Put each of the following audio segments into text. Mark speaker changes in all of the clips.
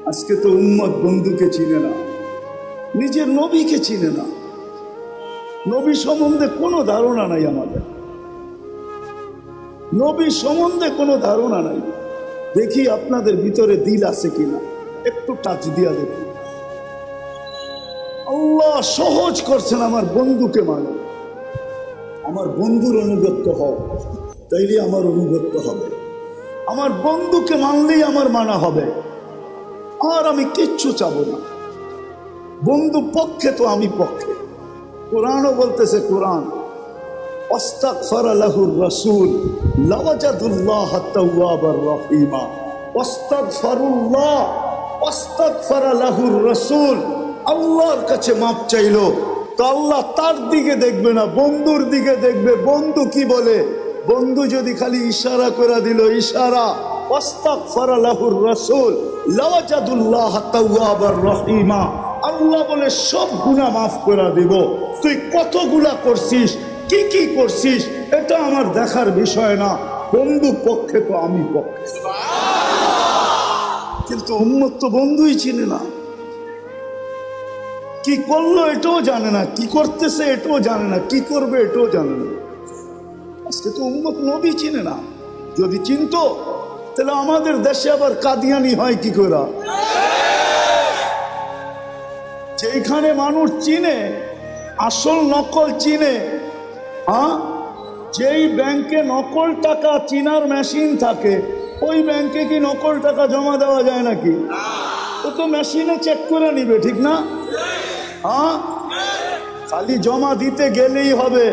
Speaker 1: আজকে তো উম্মত বন্ধুকে চিনে না, নিজের নবীকে চিনে না। নবী সম্বন্ধে কোনো ধারণা নাই আমাদের, নবী সম্বন্ধে কোনো ধারণা নাই। দেখি আপনাদের ভিতরে দিল আছে কিনা, একটু টাচ দিয়া দেখুন। আল্লাহ সহজ করছেন, আমার বন্ধুকে মানে, আমার বন্ধুর অনুগত্য হও, তাইলে আমার অনুগত্য হবে। আমার বন্ধুকে মানলেই আমার মানা হবে, আর আমি কিচ্ছু চাবো না। বন্ধু পক্ষে তো আমি পক্ষে। কোরআনও বলতেছে, কোরআন আস্তাগফারা লাহুর রাসূল লাওয়াজাদুল্লাহ তাওয়াবার রহিমা। আস্তাগফারুল্লাহ আস্তাগফারা লাহুর রাসূল, আল্লাহর কাছে মাপ চাইলো তো আল্লাহ তার দিকে দেখবে না, বন্ধুর দিকে দেখবে। বন্ধু কি বলে? বন্ধু যদি খালি ইশারা করে দিল, ইশারা, আস্তাগফারা লাহুর রাসূল লাওয়াজাদুল্লাহ তাওয়াবার রহিমা, আল্লাহ বলে সব গুনাহ মাফ করে দিব। তুই কত গুনাহ করছিস, কি কি করছিস, এটা আমার দেখার বিষয় না। বন্ধু পক্ষে তো আমি পক্ষে। কিন্তু উম্মত তো বন্ধুই চিনে না, কি করলো এটাও জানে না, কি করতেছে এটাও জানে না, কি করবে এটাও জানে না। আজকে তো উম্মত নবী চিনে না। যদি চিনতো তাহলে আমাদের দেশে আবার কাদিয়ানি হয় কি করে? যেখানে মানুষ চিনে, আসল নকল চিনে, যেই ব্যাংকে নকল টাকা চিনার মেশিন থাকে, ওই ব্যাংকে কি নকল টাকা জমা দেওয়া যায় নাকি? ও তো মেশিনে চেক করে নিবে, ঠিক না? খালি জমা দিতে গেলেই হবে,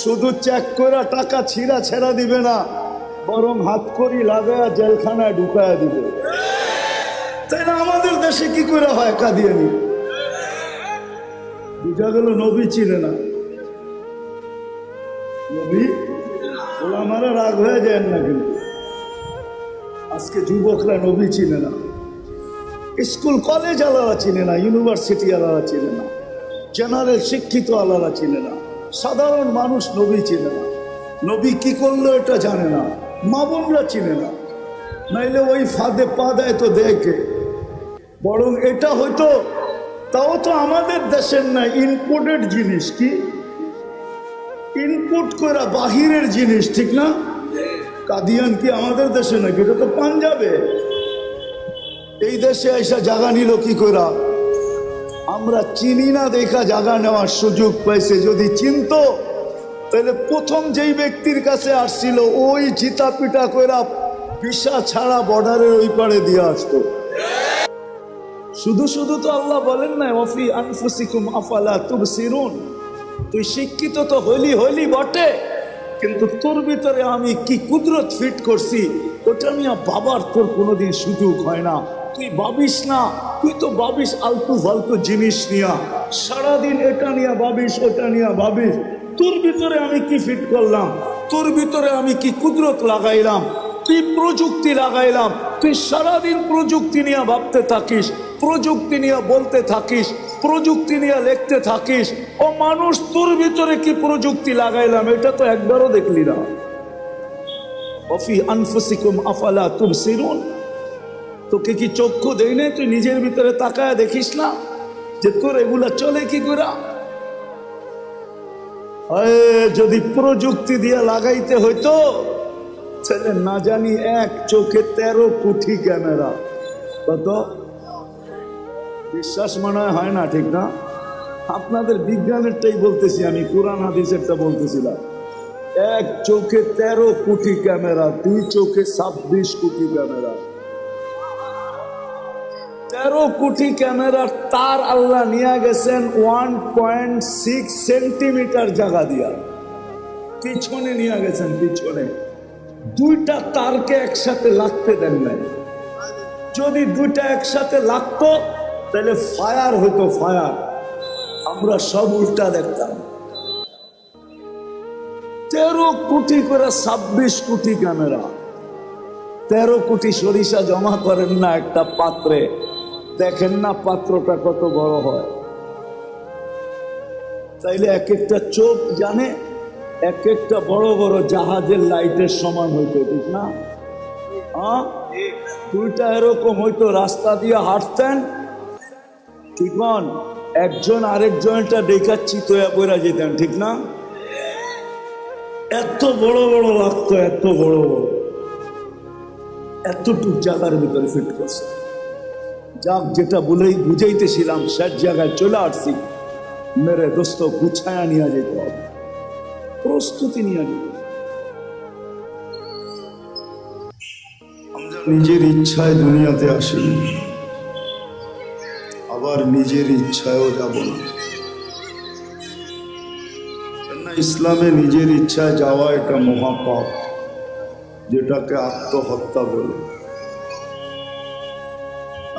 Speaker 1: শুধু চেক করে টাকা ছিঁড়া ছেড়া দিবে না, বরং হাত করি লাগায়া জেলখানায় ঢুকায়া দিবে। তাই না? আমাদের দেশে কি করে হয় কাদিয়ানি? বুঝা গেল নবী চিনে না। নবী ওলামারা রাগ হয়ে যায় না, কিন্তু আজকে যুবকরা নবী চিনে না, স্কুল কলেজ আলাদা চিনে না, ইউনিভার্সিটি আলাদা চিনে না, জেনারেল শিক্ষিত আলাদা চিনে না, সাধারণ মানুষ নবী চিনে না। নবী কি করলো এটা জানে না, মা বোনরা চিনে না, নাইলে ওই ফাঁদে পা দেয় তো দেখে। বরং এটা হয়তো, তাও তো আমাদের দেশের না, ইনপুটেড জিনিস। কি ইনপুট করা বাহিরের জিনিস, ঠিক না? কাদিয়ান কি আমাদের দেশে নাকি? এটা তো পাঞ্জাবে। এই দেশে এসে জায়গা নিল কি করে? আমরা চিনি না দেখা জায়গা নেওয়ার সুযোগ পাইছে। যদি চিনতো তাহলে প্রথম যেই ব্যক্তির কাছে আসছিল ওই চিতা পিটা কইরা ভিসা ছাড়া বর্ডারের ওই পারে দিয়ে আসতো। শুধু শুধু তো আল্লাহ বলেন না, ওয়াফি আনফুসিকুম আফালা তুবসিরুন। তুই শিক্ষিত তো হইলি বটে, কিন্তু তোর ভিতরে আমি কি কুদরত ফিট করছি ওটা নিয়ে বাবার তোর কোনোদিন সুযোগ হয় না। তুই ভাবিস না, তুই তো ভাবিস আলতু ফালতু জিনিস নিয়া, সারাদিন এটা নিয়ে ভাবিস, ওটা নিয়ে ভাবিস। তোর ভিতরে আমি কি ফিট করলাম, তোর ভিতরে আমি কি কুদরত লাগাইলাম, কি প্রযুক্তি লাগাইলাম। তুই সারাদিন প্রযুক্তি নিয়ে ভাবতে থাকিস, প্রযুক্তি নিয়ে বলতে থাকিস, প্রযুক্তি নিয়ে লিখতে থাকিস। ও মানুষ, তোর ভিতরে কি প্রযুক্তি লাগাইলাম এটা তো একবারও দেখলি না। ওয়াফি আনফুসিকুম আফালা তুবসিরুন। তোকে কি চক্ষু দেই না? তুই নিজের ভিতরে তাকায় দেখিস না যে তোর এগুলা চলে কি করে? যদি প্রযুক্তি দিয়ে লাগাইতে হইতো তাহলে না জানি এক চোখে 13 কোটি ক্যামেরা। কত বিশ্বাস মনে হয় না, ঠিক না? আপনাদের বিজ্ঞানেরটাই বলতেছি আমি, কোরআন হাদিসেরটা বলতেছিলাম। এক চোখে 13 কোটি ক্যামেরা, 2 চোখে 26 কোটি ক্যামেরা। 13 কোটি ক্যামেরার তার আল্লাহ নিয়ে গেছেন 1.6 সেন্টিমিটার জায়গা দিয়া, পিছনে নিয়ে গেছেন। পিছনে 2টা তারকে একসাথে লাগতে দেন নাই। যদি 2টা একসাথে লাগতো তাহলে ফায়ার হতো, ফায়ার। আমরা সব উল্টা দেখতাম। 13 কোটি করে 26 কোটি ক্যামেরা। 13 কোটি সরিষা জমা করেন না একটা পাত্রে, দেখেন না পাত্রটা কত বড় হয়। তাইলে এক একটা চোখ জানে এক একটা বড় বড় জাহাজের লাইটের সমান হইতো, ঠিক না? দুইটা এরকম হয়তো রাস্তা দিয়ে হাঁটতেন, ঠিক না? একজন আরেকজনটা দেখাচ্ছি তো পড়া যেতেন, ঠিক না? এত বড় বড় লাগতো, এত বড় বড়, এতটুক জায়গার ভিতরে ফিট করছে। যাক, যেটা বলেই বুঝাইতেছিলাম শেষ জায়গায় চলে আসছি। মেরে দোস্ত, গুছায়া নিয়ে যেতে হবে, প্রস্তুতি নিয়ে যেতে হবে। আমরা নিজের ইচ্ছায় দুনিয়াতে আসিনি, আবার নিজের ইচ্ছায়ও যাব না। ইসলামে নিজের ইচ্ছায় যাওয়া এটা মহাপাপ, যেটাকে আত্মহত্যা বলে।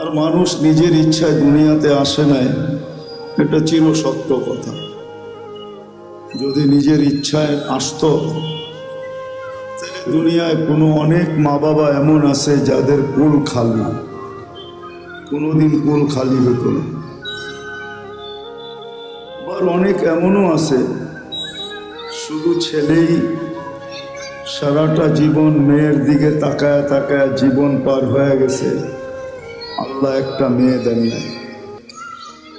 Speaker 1: আর মানুষ নিজের ইচ্ছায় দুনিয়াতে আসে নাই, এটা চির সত্য কথা। যদি নিজের ইচ্ছায় আসতো, তাহলে দুনিয়ায় কোনো অনেক মা বাবা এমন আছে যাদের কোল খালি, কোনোদিন কোল খালি হতো না। আবার অনেক এমনও আছে শুধু ছেলেই সারাটা জীবন মেয়ের দিকে তাকায় তাকায় জীবন পার হয়ে গেছে, আল্লাহ একটা মেয়ে দেন নাই,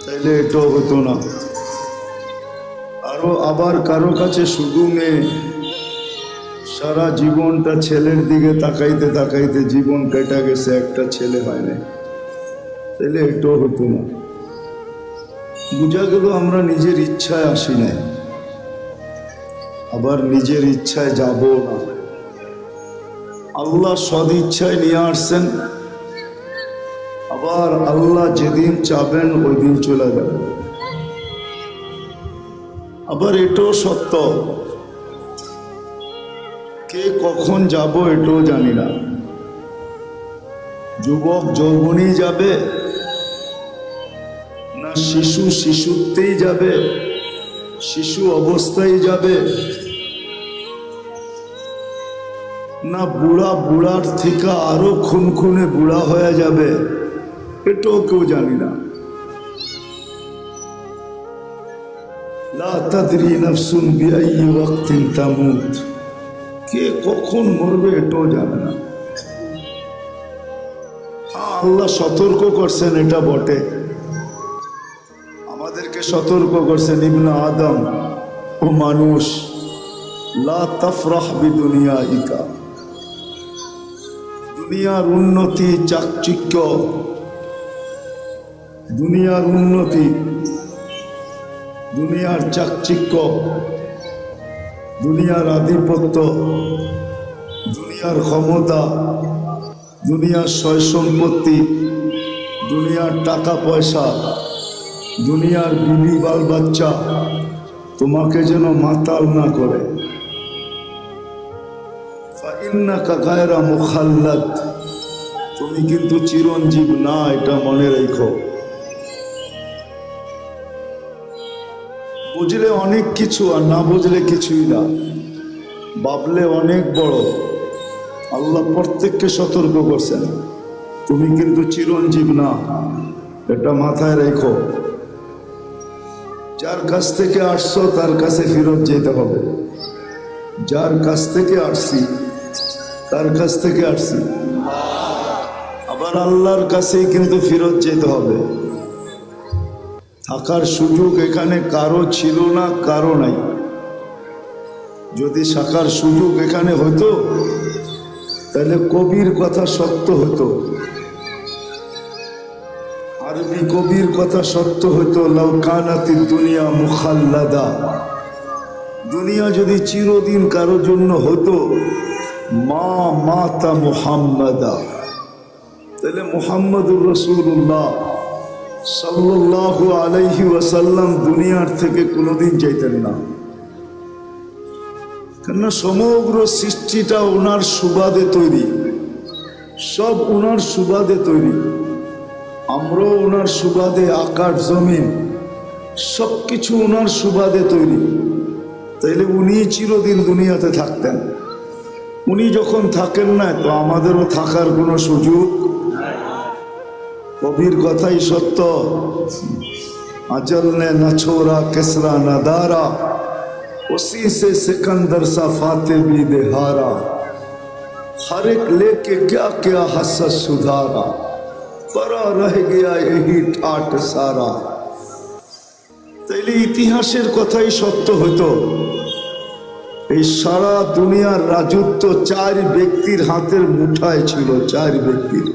Speaker 1: তাইলে এটাও হতো না। আরো আবার কারো কাছে শুধু মেয়ে, সারা জীবনটা ছেলের দিকে তাকাইতে তাকাইতে জীবন কেটে গেছে, একটা ছেলে হয় নাই, তাইলে এটাও হতো না। বুঝা গেল আমরা নিজের ইচ্ছায় আসি নাই, আবার নিজের ইচ্ছায় যাব না। আল্লাহ সদ ইচ্ছায় নিয়ে আসছেন, আবার আল্লাহ যেদিন চাবেন ওই দিন চলে যাবে। আবার এটাও সত্য, কে কখন যাব এটাও জানি না। যুবক যৌবনই যাবে, না শিশু শিশুত্বেই যাবে, শিশু অবস্থায় যাবে, না বুড়া বুড়ার থেকে আরো খুনখুনে বুড়া হয়ে যাবে, এটাও কেউ জানি না। লা তাদরি নাফসুন বিআইয়ি ওয়াক্তিন তামুত, কে কখন মরবে এটাও জানে না। আল্লাহ সতর্ক করছেন, এটা বটে, আমাদেরকে সতর্ক করছেন, ইবনে আদম, ও মানুষ, লা তাফরাহ বিদুনিয়াইকা, দুনিয়ার উন্নতি চাকচিক্য, দুনিয়ার উন্নতি, দুনিয়ার চাকচিক্য, দুনিয়ার আধিপত্য, দুনিয়ার ক্ষমতা, দুনিয়ার সয় সম্পত্তি, দুনিয়ার টাকা পয়সা, দুনিয়ার বিবি বাল বাচ্চা তোমাকে যেন মাতাল না করে। ফাইন্নাকা গায়রা মুখাল্লাদ, তুমি কিন্তু চিরঞ্জীব না, এটা মনে রেখো। বুঝলে অনেক কিছু, আর না বুঝলে কিছুই না, ভাবলে অনেক বড়। আল্লাহ প্রত্যেককে সতর্ক করছেন, তুমি কিন্তু চিরঞ্জীব না, এটা মাথায় রেখো। যার কাছ থেকে আসছো তার কাছে ফেরত যেতে হবে, যার কাছ থেকে আসছি তার কাছ থেকে আসছি, আবার আল্লাহর কাছেই কিন্তু ফেরত যেতে হবে। থাকার সুযোগ এখানে কারো ছিল না, কারো নাই। যদি থাকার সুযোগ এখানে হতো তাহলে কবির কথা সত্য হতো, আরবি কবির কথা সত্য হতো, লাউ কানাতিদ দুনিয়া মুখাল্লাদা, দুনিয়া যদি চিরদিন কারো জন্য হতো, মা মাতা মুহাম্মাদা, তাহলে মুহাম্মদুর রাসূলুল্লাহ সাল্লাল্লাহু আলাইহি ওয়াসাল্লাম দুনিয়ার থেকে কোনোদিন যাইতেন না। কেননা সমগ্র সৃষ্টিটা ওনার সুবাদে তৈরি, সব ওনার সুবাদে তৈরি, আমরাও ওনার সুবাদে, আকাশ জমিন সব কিছু ওনার সুবাদে তৈরি। তাইলে উনি চিরদিন দুনিয়াতে থাকতেন, উনি যখন থাকেন না তো আমাদেরও থাকার কোনো সুযোগ। কবির কথাই সত্য, আজল নে না ছোরা কেসরা না দারা, उसी से सिकंदर सा फाते भी देहारा, हर एक लेके क्या क्या हसस सुधारा, परा रह गया यही ठाट सारा। তাইলে ইতিহাসের কথাই সত্য হতো, এই সারা দুনিয়ার রাজত্ব 4 ব্যক্তির হাতের মুঠায় ছিল। 4 ব্যক্তির,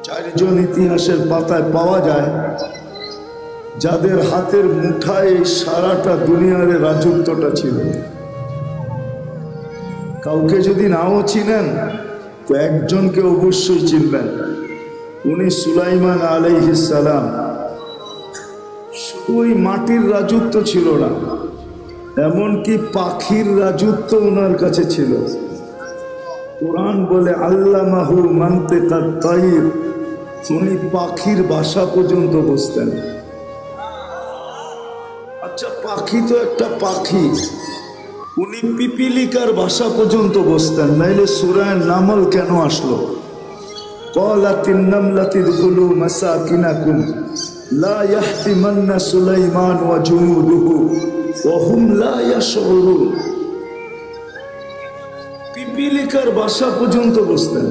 Speaker 1: 4 জন ইতিহাসের পাতায় পাওয়া যায় যাদের হাতের মুঠায় এই সারাটা দুনিয়ার রাজত্বটা ছিল। কাউকে যদি নাও চিনেন তো একজনকে অবশ্যই চিনবেন, উনি সুলাইমান আলাইহিস সালাম। শুধু ওই মাটির রাজত্ব ছিল না, এমনকি পাখির রাজত্ব ওনার কাছে ছিল। কোরআন বলে আল্লামাহু মানতিকাত তাইর, উনি পাখির ভাষা পর্যন্ত বুঝতেন। আচ্ছা, পাখি তো একটা পাখি, উনি পিপিলিকার ভাষা পর্যন্ত বুঝতেন, নাইলে সূরা নামল কেন আসলো? ক্বালাতিন নামলাতু দুখুলু মাসাকিনাকুম লা ইয়াহতিমান্না সুলাইমান ওয়া জুনুদুহু ওয়া হুম লা ইয়াশউরুন। পিপিলিকার ভাষা পর্যন্ত বুঝতেন।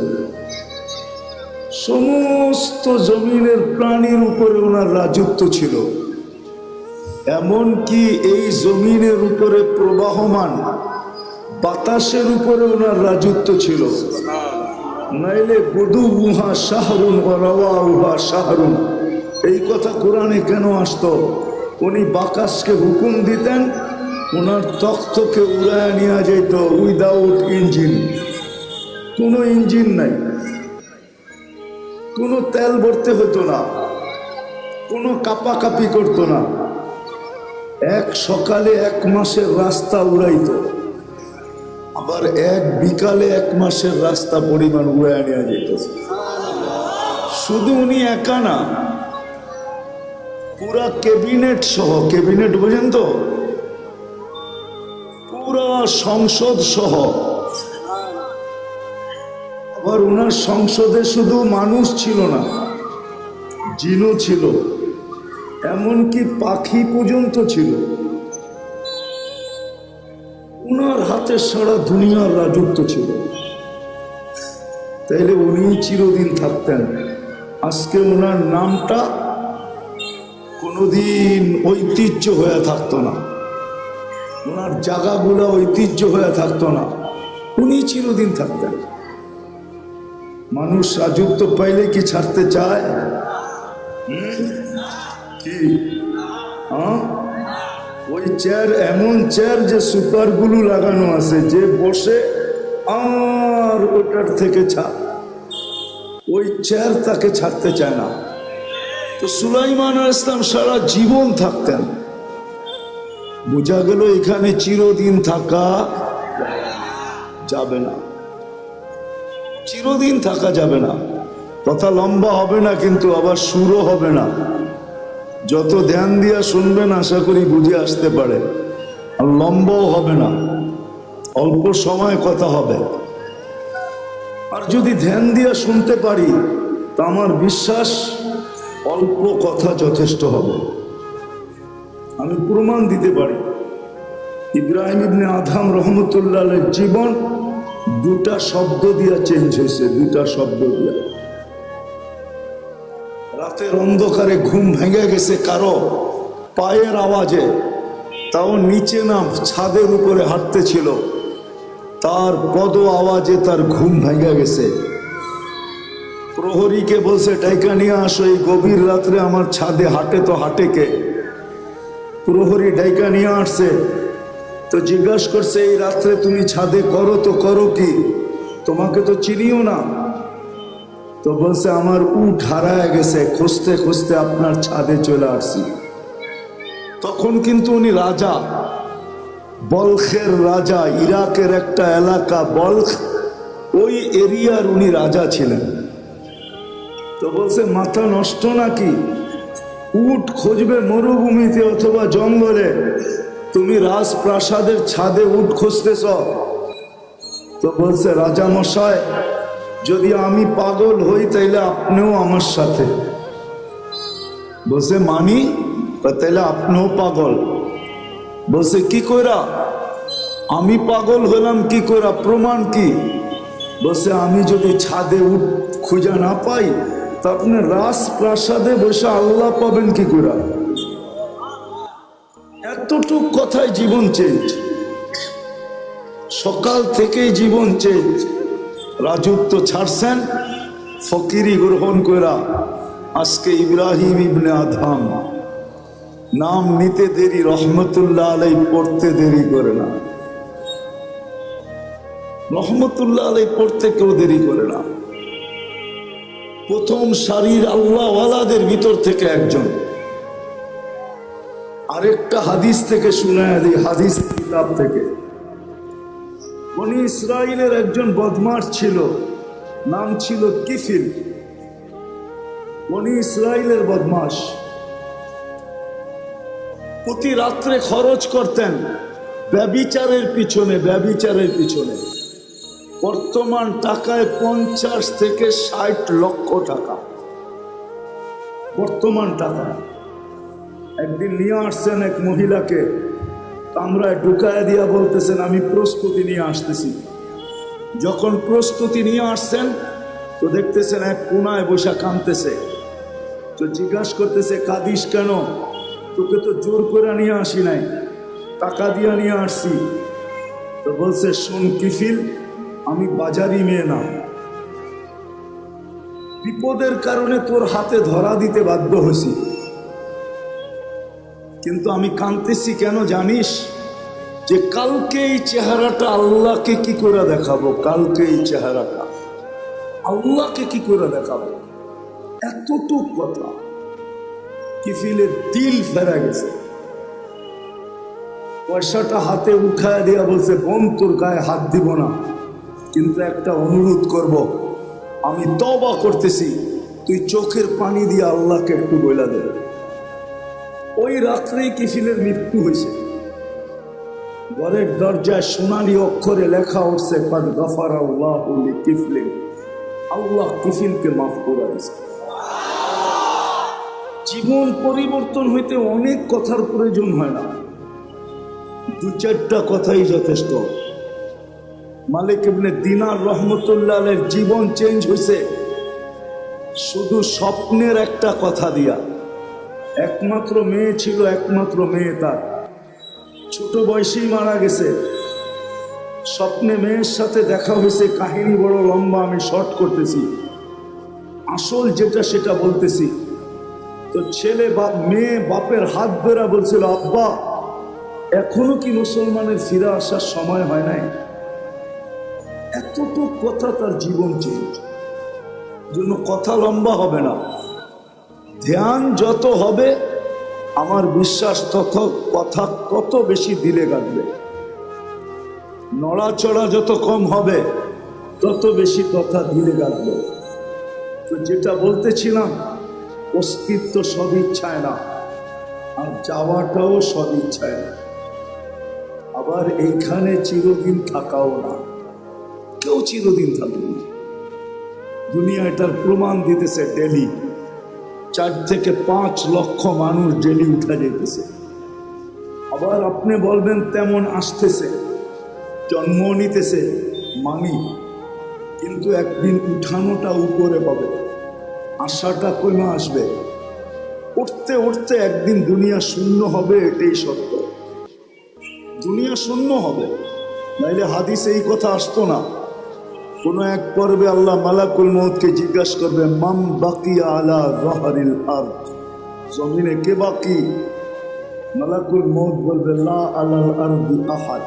Speaker 1: সমস্ত জমিনের প্রাণীর উপরে ওনার রাজত্ব ছিল। এমনকি এই জমিনের উপরে প্রবাহমান বাতাসের উপরে ওনার রাজত্ব ছিল। নাইলে গুদুহা শাহরুন ওয়া রাওয়াউহা শাহরুন, এই কথা কোরআনে কেন আসতো? উনি বাতাসকে হুকুম দিতেন, ওনার তখ্তকে উড়ায় নিয়ে যেত উইদাউট ইঞ্জিন। কোনো ইঞ্জিন নাই, কোনো তেল ভরতে হতো না, কোনো কাপাকাপি করতো না। এক সকালে 1 মাসের রাস্তা উড়াইত, আবার এক বিকালে 1 মাসের রাস্তা পরিমাণ উড়ায় নিয়ে যেত। শুধু উনি একা না, পুরা ক্যাবিনেট সহ, ক্যাবিনেট বুঝেন তো, পুরা সংসদ সহ। আবার ওনার সংসদে শুধু মানুষ ছিল না, জিনও ছিল, এমনকি পাখি পর্যন্ত ছিল। ওনার হাতে সারা দুনিয়ার রাজত্ব ছিল। তাইলে উনি চিরদিন থাকতেন। আজকে ওনার নামটা কোনোদিন ঐতিহ্য হয়ে থাকতো না, ওনার জায়গাগুলো ঐতিহ্য হয়ে থাকতো না, উনি চিরদিন থাকতেন। মানুষ রাজত্ব পাইলে কি ছাড়তে চায়? কি ওই চেয়ার, এমন চেয়ার যে সুপার গ্লু লাগানো আছে, যে বসে আর ওটার থেকে ছাড়, ওই চেয়ার তাকে ছাড়তে চায় না। তো সুলাইমান আলাইহিস সালাম সারা জীবন থাকতেন। বোঝা গেল এখানে চিরদিন থাকা যাবে না, চিরদিন থাকা যাবে না। কথা লম্বা হবে না, কিন্তু আবার সুরও হবে না। যত ধ্যান দিয়া শুনবেন আশা করি বুঝে আসতে পারে। আর লম্বাও হবে না, অল্প সময় কথা হবে। আর যদি ধ্যান দিয়া শুনতে পারি তা আমার বিশ্বাস অল্প কথা যথেষ্ট হবে। আমি প্রমাণ দিতে পারি। ইব্রাহিম ইবনে আদম রহমতুল্লাহ আলাইহির জীবন 2টা শব্দ দিয়া চেঞ্জ হয়েছে, 2টা শব্দ দিয়া। রাতের অন্ধকারে ঘুম ভেঙে গেছে কারো পায়ের আওয়াজে, তাও নিচে না ছাদের উপরে হাঁটতেছিল, তার পদ আওয়াজে তার ঘুম ভেঙে গেছে। প্রহরীকে বলছে ডাইকা নিয়ে আসো, এই গভীর রাত্রে আমার ছাদে হাঁটে তো হাঁটে কে? প্রহরী ডাইকা নিয়ে আসছে, তো জিজ্ঞাসা করছে এই রাত্রে তুমি ছাদে করো তো করো কি, তোমাকে তো চিনিও না। তো বলছে আমার উট হারায় গেছে, খুঁজতে খুঁজতে আপনার ছাদে চলে আসছি। তখন কিন্তু উনি রাজা, বলখের রাজা, ইরাকের একটা এলাকা বলখ, ওই এরিয়ার উনি রাজা ছিলেন। তো বলছে মাথা নষ্ট নাকি, উট খুঁজবে মরুভূমিতে অথবা জঙ্গলে, তুমি রাজপ্রাসাদের ছাদে উট খুঁজতেছ? তো বলছে রাজা মশাই, যদি আমি পাগল হই তাইলে আপনিও আমার সাথে। বলছে মানি? তাইলে আপনিও পাগল। বলছে কি কইরা? আমি পাগল হলাম কি করে, প্রমাণ কি? বসে আমি যদি ছাদে খুঁজে না পাই তা আপনি রাজপ্রাসাদে বসে আল্লাহ পাবেন কি করে? এতটুক কথায় জীবন চেঞ্জ, সকাল থেকেই জীবন চেঞ্জ। রাজত্ব ছাড়ছেন, ফকিরি গ্রহণ করা। আজকে ইব্রাহিম ইবনে আদহাম নাম নিতে দেরি, রহমতুল্লাহ আলাই পড়তে দেরি করে না। রহমতুল্লাহ আলাই পড়তে কেউ দেরি করে না। প্রথম সারির আল্লাহওয়ালাদের ভিতর থেকে একজন। আরেকটা হাদিস থেকে শুনায় দিই, হাদিস কিতাব থেকে। বনি ইসরাইলের একজন বদমাশ ছিল, নাম ছিল কিফিল। বনি ইসরাইলের বদমাশ প্রতি রাত্রে খরচ করতেন ব্যভিচারের পিছনে, ব্যভিচারের পিছনে। বর্তমান টাকায় 50 থেকে 60 লক্ষ টাকা বর্তমান টাকায়। একদিন নিয়ে আসছেন এক মহিলাকে, কামরায় ঢুকায় দিয়া বলতেছেন আমি প্রস্তুতি নিয়ে আসতেছি। যখন প্রস্তুতি নিয়ে আসছেন তো দেখতেছেন এক কোনায় বসে কাঁদতেছে। তো জিজ্ঞাসা করতেছে কাঁদিস কেন? তোকে তো জোর করে নিয়ে আসি নাই, টাকা দিয়া নিয়ে আসছি। তো বলছে শোন কিফিল, আমি বাজারি মেয়ে না, বিপদের কারণে তোর হাতে ধরা দিতে বাধ্য হয়েছি, কিন্তু আমি কাঁদতেছি কেন জানিস? যে কালকে এই চেহারাটা আল্লাহকে কি করে দেখাবো, কালকে এই চেহারাটা আল্লাহকে কি করে দেখাবো। এতটুক কথা। কিফিলের দিল ফেরা গেছে। পয়সাটা হাতে উঠায় দিয়া বলছে বোন তোর গায়ে হাত দিব না, কিন্তু একটা অনুরোধ করব, আমি তওবা করতেছি, তুই চোখের পানি দিয়ে আল্লাহকে একটু বইলা দে। ওই রাত্রেই কিফিলের মৃত্যু হয়েছে। ঘরের দরজায় সোনালি অক্ষরে লেখা উঠছে কাদ গফারাল্লাহু লিকিফলিন, আল্লাহ কিফিলকে মাফ করে দিয়েছে। জীবন পরিবর্তন হইতে অনেক কথার প্রয়োজন হয় না, 2-4টা কথাই যথেষ্ট। মালিক ইবনে দিনার রহমতুল্লাহ আলাইহির জীবন চেঞ্জ হয়েছে শুধু স্বপ্নের একটা কথা দিয়া। একমাত্র মেয়ে ছিল, একমাত্র মেয়ে তার ছোট বয়সেই মারা গেছে। স্বপ্নে মেয়ের সাথে দেখা হয়েছে, কাহিনী বড় লম্বা, আমি শর্ট করতেছি, আসল যেটা সেটা বলতেছি। তো ছেলে মেয়ে বাপের হাত ধরা বলছিল আব্বা এখনো কি মুসলমানের ফিরে আসার সময় হয় নাই? এতটুকু কথা তার জীবন চেঞ্জ। জন্য কথা লম্বা হবে না, ধ্যান যত হবে আমার বিশ্বাস তত কথা তত বেশি দিলে গাঁথবে। নড়াচড়া যত কম হবে তত বেশি কথা দিলে গাঁথবে। তো যেটা বলতেছিলাম, অস্তিত্ব সদিচ্ছায় না, আর যাওয়াটাও সদিচ্ছায় না, আবার এইখানে চিরদিন থাকাও না। কেউ চিরদিন থাকবে না। দুনিয়া এটার প্রমাণ দিতেছে। ডেলি 4 থেকে 5 লক্ষ মানুষ ডেলি উঠা যেতেছে। আবার আপনি বলবেন তেমন আসতেছে, জন্ম নিতেছে, মানি, কিন্তু একদিন উঠানোটা উপরে হবে, আশাটা কমে আসবে। উঠতে উঠতে একদিন দুনিয়া শূন্য হবে, এটাই সত্য। দুনিয়া শূন্য হবে, নাইলে হাদিসে এই কথা আসতো না। কোন এক পর্বে আল্লাহ মালাকুল মউতকে জিজ্ঞাসা করবে মাম বাকিয়া আলা যাহরিল আরদ, জমিনে কে বাকি? মালাকুল মউত বলবে লা আলাল আরদি আহাদ,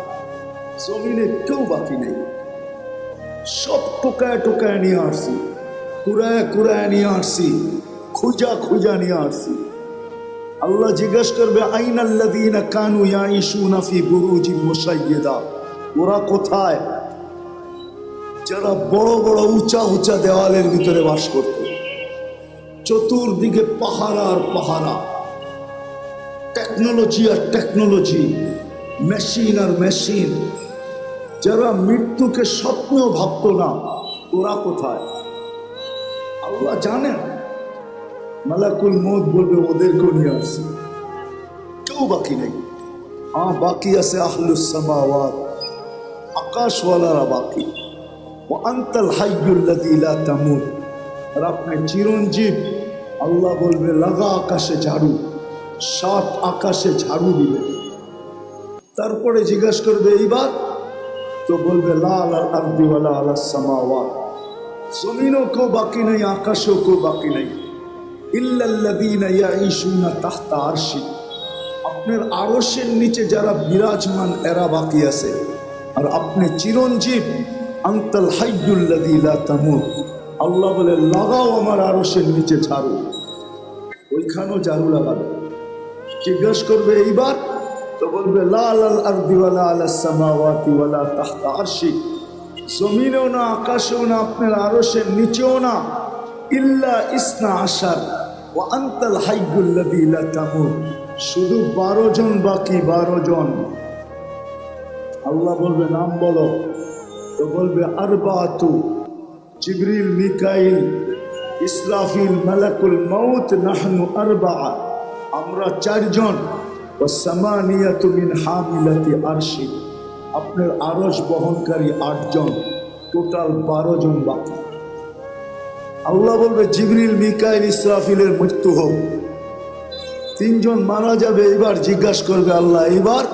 Speaker 1: জমিনে কেউ বাকি নেই। সব টোকায় টোকায় নিয়ে আসছি, কুড়ায় কুড়ায় নিয়ে আসছি, খুঁজা খুঁজা নিয়ে আসছি। আল্লাহ জিজ্ঞাসা করবে আইনাল্লাযীনা কানু ইয়াঈশুনা ফি বুরুজিন মুশাইয়্যিদা, ওরা কোথায়? যারা বড় বড় উঁচা উঁচা দেওয়ালের ভিতরে বাস করত, চতুর্দিকে পাহারা আর পাহারা, টেকনোলজি আর টেকনোলজি, মেশিন আর মেশিন। যারা মৃত্যুকে স্বপ্নেও ভাবত না, ওরা কোথায়? আল্লাহ জানেন। মালাকুল মউত বলবে ওদেরকেও নিয়ে আসছে, কেউ বাকি নেই। হ্যাঁ, বাকি আছে আহলুস সামাওয়াত, আকাশওয়ালারা বাকি। ওয়া আনতাল হাইয়ুল্লাযী লা তামুত, আর আপনি চিরঞ্জীব। আল্লাহ বলবে লাগা আকাশে ঝাড়ু, 7 আকাশে ঝাড়ু দিবে। তারপরে জিজ্ঞাসা করবে এইবার, তো বলবে লা আলাল আরদি ওয়ালা আলাস সামাওয়াত, জমিনও কেউ বাকি নেই, আকাশেও কেউ বাকি নেই। ইল্লাল্লাযীনা ইয়াঈশুনা তাহতা আরশি, আপনার আরশের নিচে যারা বিরাজমান এরা বাকি আছে। আর আপনি চিরঞ্জীব, আনতাল হাইয়ুল্লাযী লা তামুত। আল্লাহ বলে লাগাও আমার আরশের নিচে ঝাড়ু, ওইখানেও ঝাড়ু লাগাবে। জিজ্ঞাসা করবে এইবার, তো বলবে লা আলাল আরদি ওয়ালা আলাস সামাওয়াতি ওয়ালা তাহতা আরশি, জমিনেও না, আকাশেও না, আপনার আরশের নিচেও না। ইল্লা ইসনা আশার ওয়া আনতাল হাইয়ুল্লাযী লা তামুত, শুধু 12 জন বাকি, 12 জন। আল্লাহ বলবে নাম বলো, তো বলবে আরবাতু, জিবরিল, মিকাইল, ইসরাফিল, মালাকুল মউত, নাহনু আরবা, আমরা 4 জন। ওয়া সামানিয়াতু মিন হামিলাতি আরশি, আপনার আরশ বহনকারী 8 জন, টোটাল 12 জন বাকি। আল্লাহ বলবে জিবরিল, মিকাইল, ইসরাফিলের মৃত্যু হোক, 3 জন মারা যাবে। এবার জিজ্ঞাসা করবে আল্লাহ এইবার,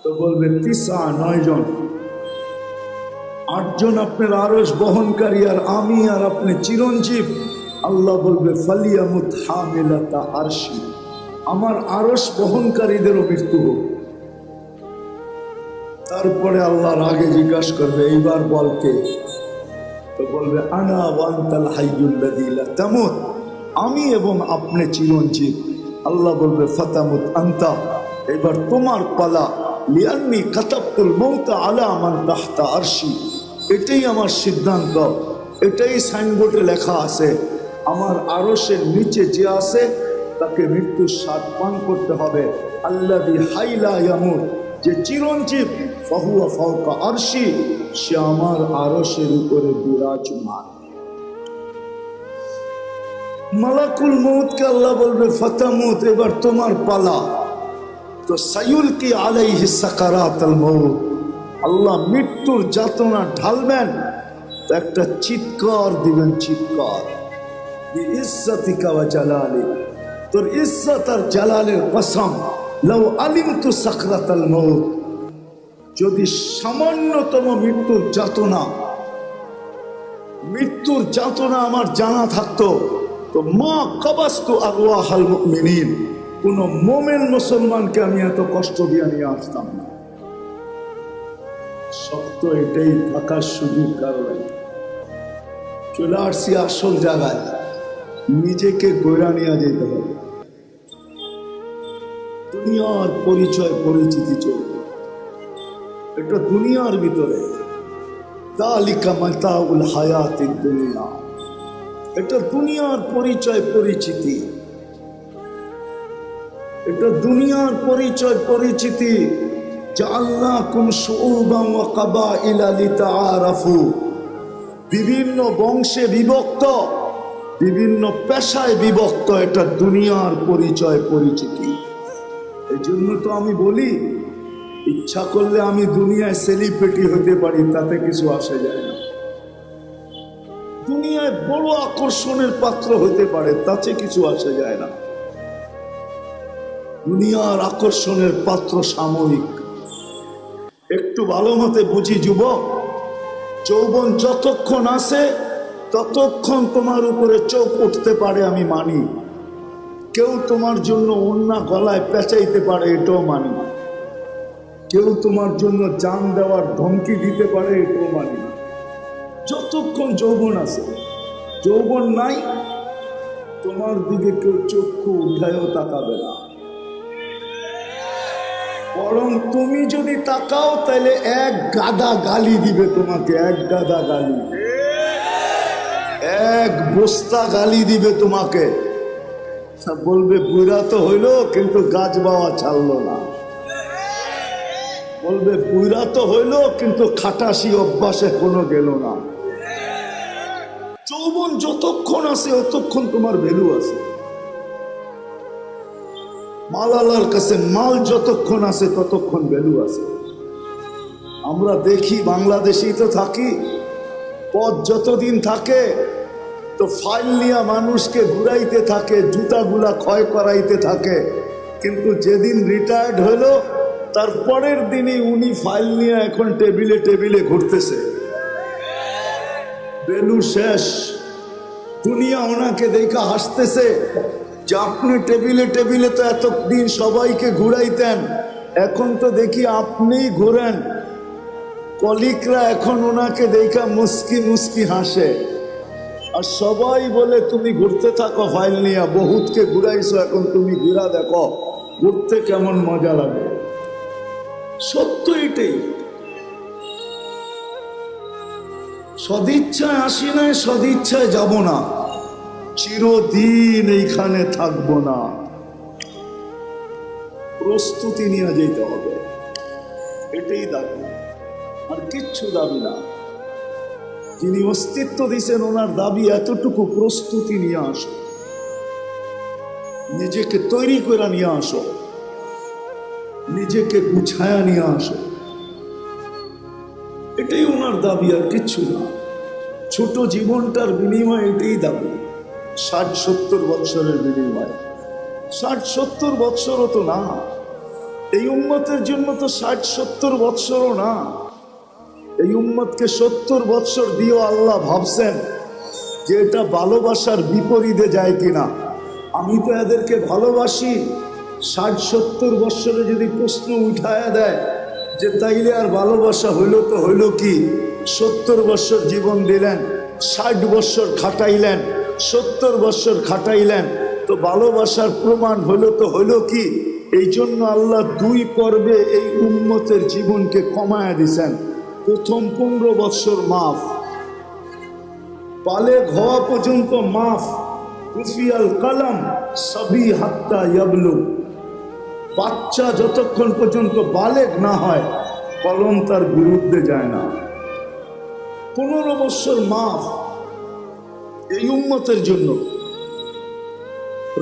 Speaker 1: তো বলবে 9 জন, 8 জন আপনার আরশ বহনকারী, আর আমি আর আপনি চিরঞ্জীব। আল্লাহ বলবে ফালিয়ামুত হামিলাতা আরশি, আমার আরশ বহনকারীদেরও মৃত্যু হোক। তারপরে আল্লাহর আগে জিজ্ঞাসা করবে এইবার বলকে, তো বলবে আনা ওয়া আনতাল হাইয়ুল্লাযী লা তামুত, আমি এবং আপনি চিরঞ্জীব। আল্লাহ বলবে ফাতামুত আনতা, এবার তোমার পালা। লিআন্নী কাতাবতুল মাউতা আলা মান তাহতা আরশি, এটাই আমার সিদ্ধান্ত, এটাই সাইনবোর্ডে লেখা আছে। আমার আরশের নিচে যে আছে তাকে মৃত্যুর স্বাদ পান করতে হবে। আল্লাযী হাইলা ইয়ামুত, যে চিরঞ্জীব, ফাহুয়া ফাওকা আরশি, সে আমার আরশের উপরে বিরাজমান। মালাকুল মউতকে আল্লাহ বলবে ফাতামুত, এবার তোমার পালা। তো সায়ুলকি আলাইহি সাকারাতুল মউত, আল্লাহ মৃত্যুর যাতনা ঢালবেন, তো একটা চিৎকার দিবেন, চিৎকার। বিইজ্জাতিকা ওয়া জালালি, তোর ইজ্জত আর জালালের কসম, লাউ আলিমতু সাকরাতাল মউত, যদি সামান্যতম মৃত্যুর যাতনা আমার জানা থাকতো, তো মা কাবাস্তু আরওয়াহাল মুমিনিন, কোন মোমেন মুসলমানকে আমি এত কষ্ট দিয়ে নিয়ে আসতাম না। সত্য এটাই, থাকার সুযোগ কারণে চলে আসছি আসল জায়গায়। নিজেকে গড়া নিয়ে যেতে হবে, দুনিয়ার পরিচয় পরিচিতি চলবে, এটা দুনিয়ার ভিতরে। যালিকা মাতাউল হায়াতিদ দুনিয়া, এটা দুনিয়ার পরিচয় পরিচিতি, এটা দুনিয়ার পরিচয় পরিচিতি। জাআলনাকুম শুউবান ওয়া কাবাইলা লিতাআরাফু, বিভিন্ন বংশে বিভক্ত, বিভিন্ন পেশায় বিভক্ত, এটা দুনিয়ার পরিচয় পরিচিতি। এই জন্য তো আমি বলি, ইচ্ছা করলে আমি দুনিয়ায় সেলিব্রিটি হতে পারি, তাতে কিছু আসে যায় না। দুনিয়ায় বড় আকর্ষণের পাত্র হতে পারে, তাতে কিছু আসে যায় না। দুনিয়ার আকর্ষণের পাত্র সাময়িক। একটু ভালো মতে বুঝি যুবক, যৌবন যতক্ষণ আছে ততক্ষণ তোমার উপরে চোখ উঠতে পারে, আমি মানি। কেউ তোমার জন্য ওড়না গলায় পেঁচাইতে পারে, এটাও মানি। কেউ তোমার জন্য জান দেওয়ার ধমকি দিতে পারে, এটাও মানি। যতক্ষণ যৌবন আছে, যৌবন নাই, তোমার দিকে কেউ চক্ষু উঠায়ও তাকাবে না। বরং তুমি যদি তাকাও তাহলে 1 গাদা গালি দিবে তোমাকে, 1 গাদা গালি, 1 বস্তা গালি দিবে তোমাকে। বলবে বুড়া তো হইলো কিন্তু গাছ বাওয়া ছাড়লো না। বলবে বুড়া তো হইলো কিন্তু খাটাসি অভ্যাসে কোনো গেল না। যৌবন যতক্ষণ আছে ততক্ষণ তোমার ভ্যালু আছে। মাল আল্লাহর কাছে মাল যতক্ষণ আছে ততক্ষণ ভ্যালু আছে। আমরা দেখি বাংলাদেশেই তো থাকি, পথ যতদিন থাকে তো ফাইল নিয়ে মানুষকে ঘুরাইতে থাকে, জুতাগুলা ক্ষয় করাইতে থাকে, কিন্তু যেদিন রিটায়ার্ড হলো তার পরের দিনই উনি ফাইল নিয়ে এখন টেবিলে টেবিলে ঘুরতেছে। বেলু শেষ, দুনিয়া ওনাকে দেখা হাসতেছে যে আপনি টেবিলে টেবিলে তো এতদিন সবাইকে ঘুরাইতেন, এখন তো দেখি আপনিই ঘুরেন। কলিকরা এখন ওনাকে দেখা মুস্কি মুস্কি হাসে, আর সবাই বলে তুমি ঘুরতে থাকো ফাইল নিয়ে, বহুতকে ঘুরাইছো, এখন তুমি ঘুরা দেখো ঘুরতে কেমন মজা লাগে। সত্য এটাই। সদিচ্ছায় আসি নাই, সদিচ্ছায় যাব না, চিরদিন এইখানে থাকবো না। প্রস্তুতি নিয়ে যেতে হবে, এটাই দাবি, আর কিচ্ছু দাবি না। যিনি অস্তিত্ব দিয়েছেন ওনার দাবি এতটুকু, প্রস্তুতি নিয়ে আসো, নিজেকে তৈরি করে নিয়ে আসো, নিজেকে গুছায়া নিয়ে আসো, এটাই ওনার দাবি, আর কিচ্ছু না। ছোট জীবনটার বিনিময়ে এটাই দাবি, 60-70 বৎসরের বিনিময়ে। 60-70 বৎসরও তো না, এই উম্মতের জন্য তো 60-70 বৎসরও না। এই উম্মতকে 70 বৎসর দিয়েও আল্লাহ ভাবছেন যে এটা ভালোবাসার বিপরীতে যায় কিনা। আমি তো এদেরকে ভালোবাসি, 60-70 বৎসরে যদি প্রশ্ন উঠায়া দেয় যে তাইলে আর ভালোবাসা হইল তো হইল কি, 70 বৎসর জীবন দিলেন, 60 বৎসর খাটাইলেন, 70 বৎসর খাটাইলেন, তো ভালোবাসার প্রমাণ হইল তো হইল কি। এই জন্য আল্লাহ 2 পর্বে এই উম্মতের জীবনকে কমায়া দিছেন। প্রথম 15 বৎসর মাফ, বালেগ হওয়া পর্যন্ত মাফ, কুফিয়াল কলম সবই হাত্তা ইয়াবলু, বাচ্চা যতক্ষণ পর্যন্ত বালেগ না হয় কলম তার বিরুদ্ধে যায় না। 15 বৎসর মাফ এই উম্মতের জন্য।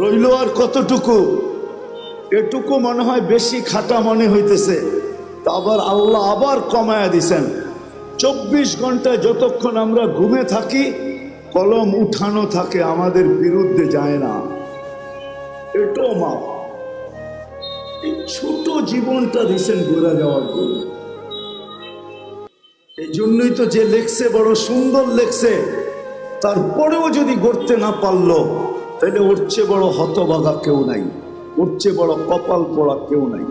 Speaker 1: রইল আর কতটুকু, এটুকু মনে হয় বেশি খাটা মনে হইতেছে, তা আবার আল্লাহ আবার কমায়া দিছেন। 24 ঘন্টায় যতক্ষণ আমরা ঘুমে থাকি কলম উঠানো থাকে, আমাদের বিরুদ্ধে যায় না, এটাও মাপ। এই ছোট জীবনটা দিছেন ঘুরে যাওয়ার জন্য। এই জন্যই তো যে লেখছে বড় সুন্দর লেখছে, তারপরেও যদি গড়তে না পারলো তাহলে ওর চেয়ে বড় হতভাগা কেউ নাই, ওর চেয়ে বড় কপাল পোড়া কেউ নাই,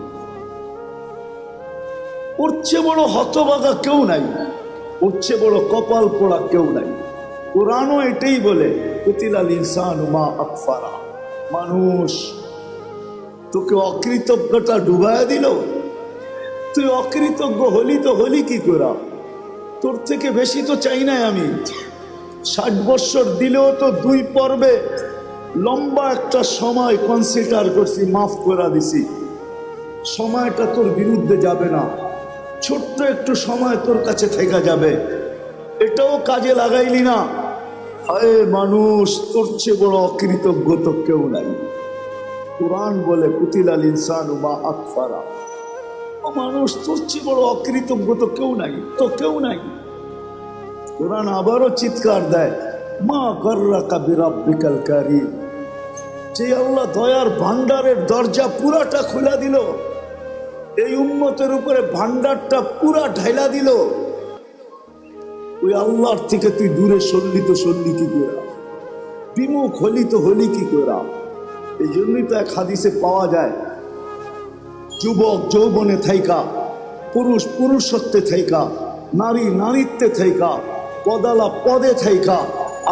Speaker 1: ওর চেয়ে বড় হতভাগা কেউ নাই, ওর চেয়ে বড় কপাল পোড়া কেউ নাই। কোরআনও এটাই বলে, কুতিলাল ইনসানু মা আকফারা, মানুষ তোকে অকৃতজ্ঞতা ডুবায়া দিল, তুই অকৃতজ্ঞ হলি তো হলি কি করা, তোর থেকে বেশি তো চাই নাই আমি। 60 বৎসর দিলেও তো 2 পর্বে লম্বা একটা সময় কনসিডার করছি, মাফ করে দিছি, সময়টা তোর বিরুদ্ধে যাবে না, ছোট্ট একটু সময় তোর কাছে থেকে যাবে, এটাও কাজে লাগাইলি না। হায় মানুষ, তোর চেয়ে বড় অকৃতজ্ঞ তো কেউ নাই। কুরআন বলে কুতিলাল ইনসানু মা আকফারা, ও মানুষ তোর চেয়ে বড় অকৃতজ্ঞ তো কেউ নাই, তো কেউ নাই। কুরআন আবারও চিৎকার দেয়, মা গর্রাকা বিরাব্বিকাল কারীম, যে আল্লাহ দয়ার ভান্ডারের দরজা পুরাটা খোলা দিল, এই উম্মতের উপরে ভান্ডারটা পুরা ঢাইলা দিল, ওই আল্লাহর থেকে তুই দূরে সরলি তো সরলি কি করে, বিমুখ হলি তো হলি কি করে। এই জন্যই তো এক হাদিসে পাওয়া যায়, যুবক যৌবনে থাইকা, পুরুষ পুরুষত্বে থাইকা, নারী নারীত্বে থাইকা, পদালা পদে থাইকা,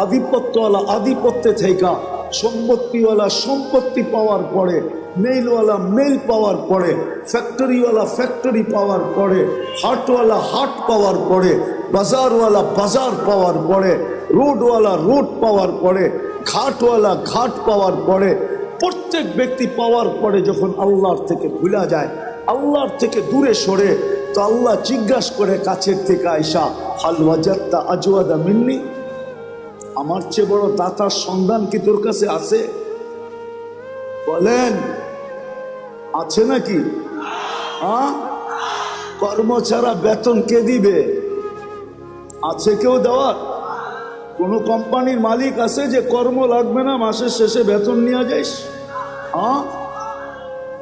Speaker 1: আধিপত্যওয়ালা আধিপত্যে থাইকা, সম্পত্তিওয়ালা সম্পত্তি পাওয়ার পরে, মেইলওয়ালা মেইল পাওয়ার পরে, ফ্যাক্টরিওয়ালা ফ্যাক্টরি পাওয়ার পরে, হাটওয়ালা হাট পাওয়ার পরে, বাজারওয়ালা বাজার পাওয়ার পরে, রোডওয়ালা রোড পাওয়ার পরে, ঘাটওয়ালা ঘাট পাওয়ার পরে, প্রত্যেক ব্যক্তি পাওয়ার পরে যখন আল্লাহর থেকে ভুলা যায়, আল্লাহর থেকে দূরে সরে, তো আল্লাহ জিজ্ঞাসা করে কাছের থেকে আয়সা, হাল ওয়াজাদতা আজওয়াদা মিন্নি, আমার চেয়ে বড় দাতার সন্ধান কি তোর কাছে আছে? বলেন আছে নাকি? কর্ম ছাড়া বেতন কে দিবে? আছে কেউ দেওয়ার? কোন কোম্পানির মালিক আছে যে কর্ম লাগবে না, মাসের শেষে বেতন নিয়ে যাইস?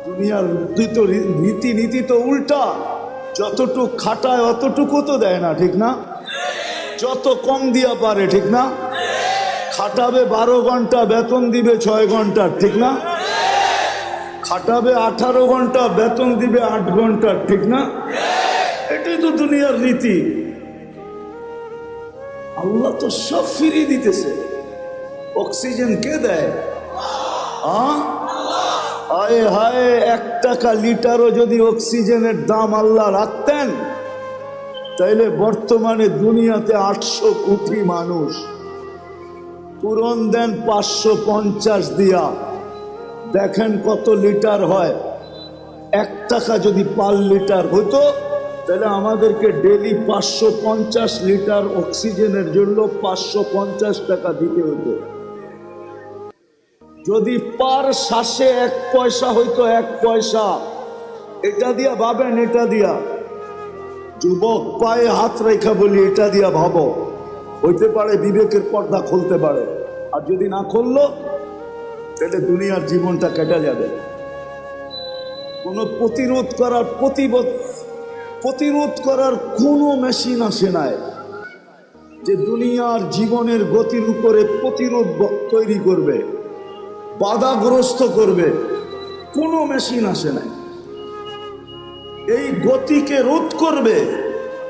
Speaker 1: দুনিয়ার রীতিনীতি তো উল্টা। যতটুক খাটায় অতটুকু তো দেয় না, ঠিক না? যত কম দিয়া পারে, ঠিক না? খাটাবে 12 ঘন্টা, বেতন দিবে 6 ঘন্টার, ঠিক না? খাটাবে 18 ঘন্টা, বেতন দিবে 8 ঘন্টার, ঠিক না? এটাই তো দুনিয়ার রীতি। আল্লাহ তো সব ফিরিয়ে দিতেছে। অক্সিজেন কে দেয়? হায় হায়, 1 টাকা লিটারও যদি অক্সিজেনের দাম আল্লাহ রাখতেন, তাইলে বর্তমানে দুনিয়াতে 800 কোটি মানুষ। পূরণ দেন 550 দিয়া, দেখেন কত লিটার হয়। 1 টাকা যদি পার লিটার হতো, তাহলে আমাদেরকে ডেলি 550 লিটার অক্সিজেনের জন্য 550 টাকা দিতে হতো। যদি পার শ্বাসে 1 পয়সা হইতো, 1 পয়সা, এটা দিয়া ভাবেন, এটা দিয়া। যুবক পায়ে হাত রেখা বলি, এটা দিয়া ভাবো, হইতে পারে বিবেকের পর্দা খুলতে পারে। আর যদি না খুললো, তাহলে দুনিয়ার জীবনটা কেটে যাবে। কোনো প্রতিরোধ করার কোনো মেশিন আসে নাই যে দুনিয়ার জীবনের গতির উপরে প্রতিরোধ তৈরি করবে, বাধাগ্রস্ত করবে। কোনো মেশিন আসে নাই। এই গতিকে রোধ করবে,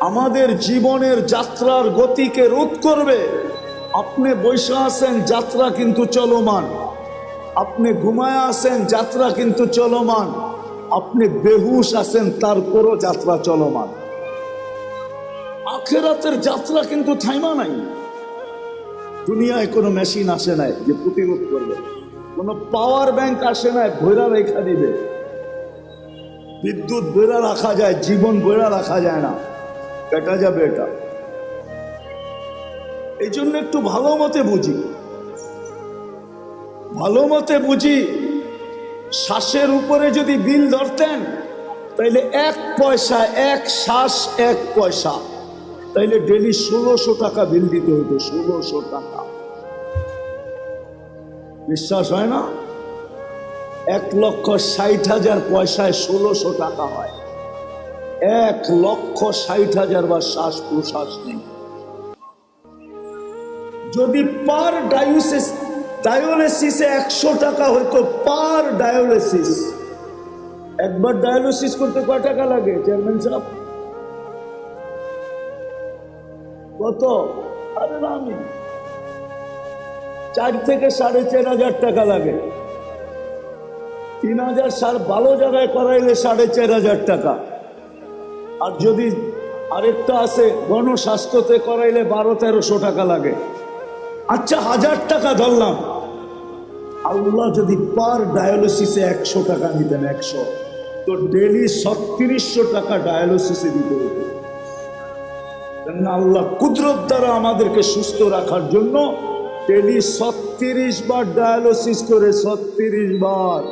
Speaker 1: আমাদের জীবনের যাত্রার গতিকে রোধ করবে। আপনি বসে আছেন, যাত্রা কিন্তু চলমান। আপনি ঘুমায় আছেন, যাত্রা কিন্তু চলমান। আপনি বেহুশ আছেন, তারপরও যাত্রা চলমান। আখিরাতের যাত্রা কিন্তু থাইমা নাই। দুনিয়ায় কোনো মেশিন আসে নাই যে প্রতিরোধ করবে। কোনো পাওয়ার ব্যাংক আসে নাই ভৈরা রেখা দিবে। বিদ্যুৎ বইরা রাখা যায়, জীবন বইরা রাখা যায় না, কেটে যাবে এটা। এই জন্য একটু ভালো মতে বুঝি। শ্বাসের উপরে যদি বিল ধরতেন, তাইলে 1 পয়সা, 1 শ্বাস 1 পয়সা, তাইলে ডেলি 1600 টাকা বিল দিতে হতো। 1600 টাকা। বিশ্বাস হয় না? 1,60,000 পয়সায় 1600 টাকা হয়। 1,60,000 বা শ্বাস প্রশ্বাস নেই। যদি পার ডায়ালিসিসে 100 টাকা হইতো, পার ডায়ালিসিস। একবার ডায়ালিসিস করতে কয় টাকা লাগে চেয়ারম্যান সাহেব? কত? আরে আমি 4 থেকে 4,500 টাকা লাগে। 3,000 ভালো জায়গায় করাইলে 4,500 টাকা। আর যদি আরেকটা আছে গণস্বাস্থ্যতে করাইলে 1200-1300 টাকা লাগে। আচ্ছা 1000 টাকা ধরলাম। আল্লাহ যদি পার ডায়ালিসিসে 100 টাকা নিতেন, 100, তো ডেলি 3600 টাকা ডায়ালিসিসে দিতে হতো। আল্লাহ কুদরত দ্বারা আমাদেরকে সুস্থ রাখার জন্য ডেলি 36 বার ডায়ালিসিস করে, 36 বার।